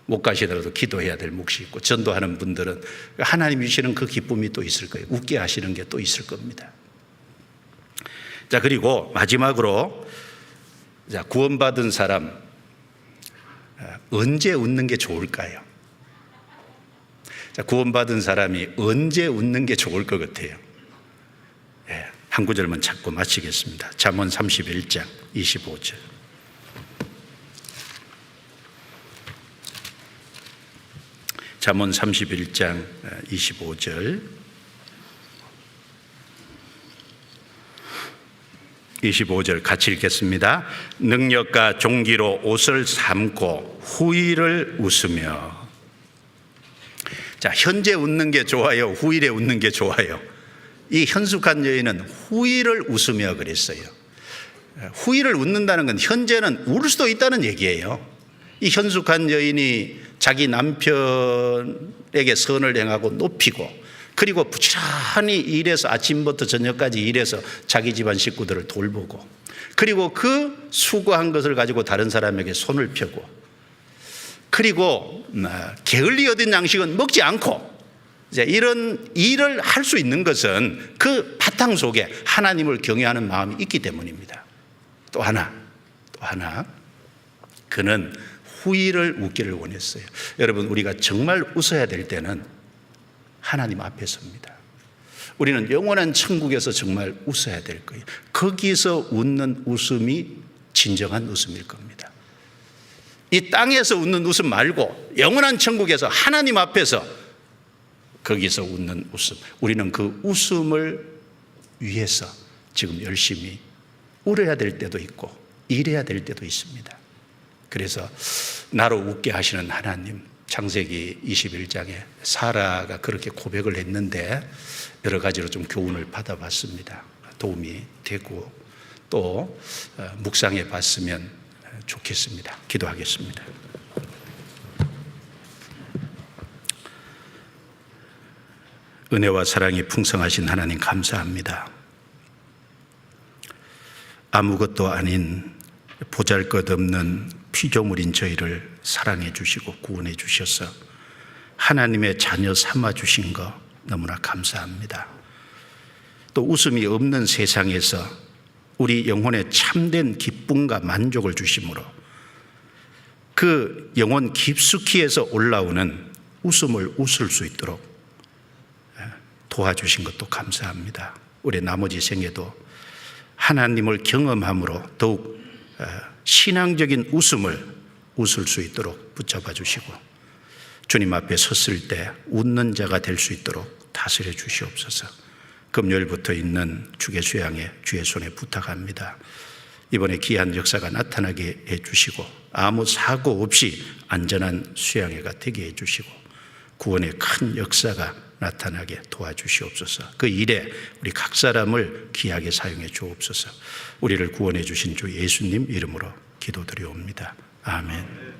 못 가시더라도 기도해야 될 몫이 있고, 전도하는 분들은 하나님이 주시는 그 기쁨이 또 있을 거예요. 웃게 하시는 게 또 있을 겁니다. 자, 그리고 마지막으로, 자, 구원받은 사람 언제 웃는 게 좋을까요? 자, 구원받은 사람이 언제 웃는 게 좋을 것 같아요? 예, 한 구절만 찾고 마치겠습니다. 잠언 31장 25절. 잠언 31장 25절. 25절 같이 읽겠습니다. 능력과 종기로 옷을 삼고 후일을 웃으며. 자, 현재 웃는 게 좋아요? 후일에 웃는 게 좋아요? 이 현숙한 여인은 후일을 웃으며 그랬어요. 후일을 웃는다는 건 현재는 울 수도 있다는 얘기예요. 이 현숙한 여인이 자기 남편에게 선을 행하고 높이고, 그리고 부지런히 일해서 아침부터 저녁까지 일해서 자기 집안 식구들을 돌보고, 그리고 그 수고한 것을 가지고 다른 사람에게 손을 펴고, 그리고 게을리 얻은 양식은 먹지 않고, 이제 이런 일을 할 수 있는 것은 그 바탕 속에 하나님을 경외하는 마음이 있기 때문입니다. 또 하나, 그는 후일을 웃기를 원했어요. 여러분, 우리가 정말 웃어야 될 때는 하나님 앞에서입니다. 우리는 영원한 천국에서 정말 웃어야 될 거예요. 거기서 웃는 웃음이 진정한 웃음일 겁니다. 이 땅에서 웃는 웃음 말고 영원한 천국에서 하나님 앞에서 거기서 웃는 웃음. 우리는 그 웃음을 위해서 지금 열심히 울어야 될 때도 있고 일해야 될 때도 있습니다. 그래서 나로 웃게 하시는 하나님, 창세기 21장에 사라가 그렇게 고백을 했는데 여러 가지로 좀 교훈을 받아봤습니다. 도움이 되고 또 묵상해 봤으면 좋겠습니다. 기도하겠습니다. 은혜와 사랑이 풍성하신 하나님 감사합니다. 아무것도 아닌 보잘것없는 피조물인 저희를 사랑해 주시고 구원해 주셔서 하나님의 자녀 삼아 주신 거 너무나 감사합니다. 또 웃음이 없는 세상에서 우리 영혼에 참된 기쁨과 만족을 주심으로 그 영혼 깊숙이에서 올라오는 웃음을 웃을 수 있도록 도와주신 것도 감사합니다. 우리 나머지 생에도 하나님을 경험함으로 더욱 신앙적인 웃음을 웃을 수 있도록 붙잡아 주시고 주님 앞에 섰을 때 웃는 자가 될 수 있도록 다스려 주시옵소서. 금요일부터 있는 주계 수양에 주의 손에 부탁합니다. 이번에 귀한 역사가 나타나게 해주시고 아무 사고 없이 안전한 수양회가 되게 해주시고 구원의 큰 역사가 나타나게 도와주시옵소서. 그 일에 우리 각 사람을 귀하게 사용해 주옵소서. 우리를 구원해 주신 주 예수님 이름으로 기도드리옵니다. 아멘.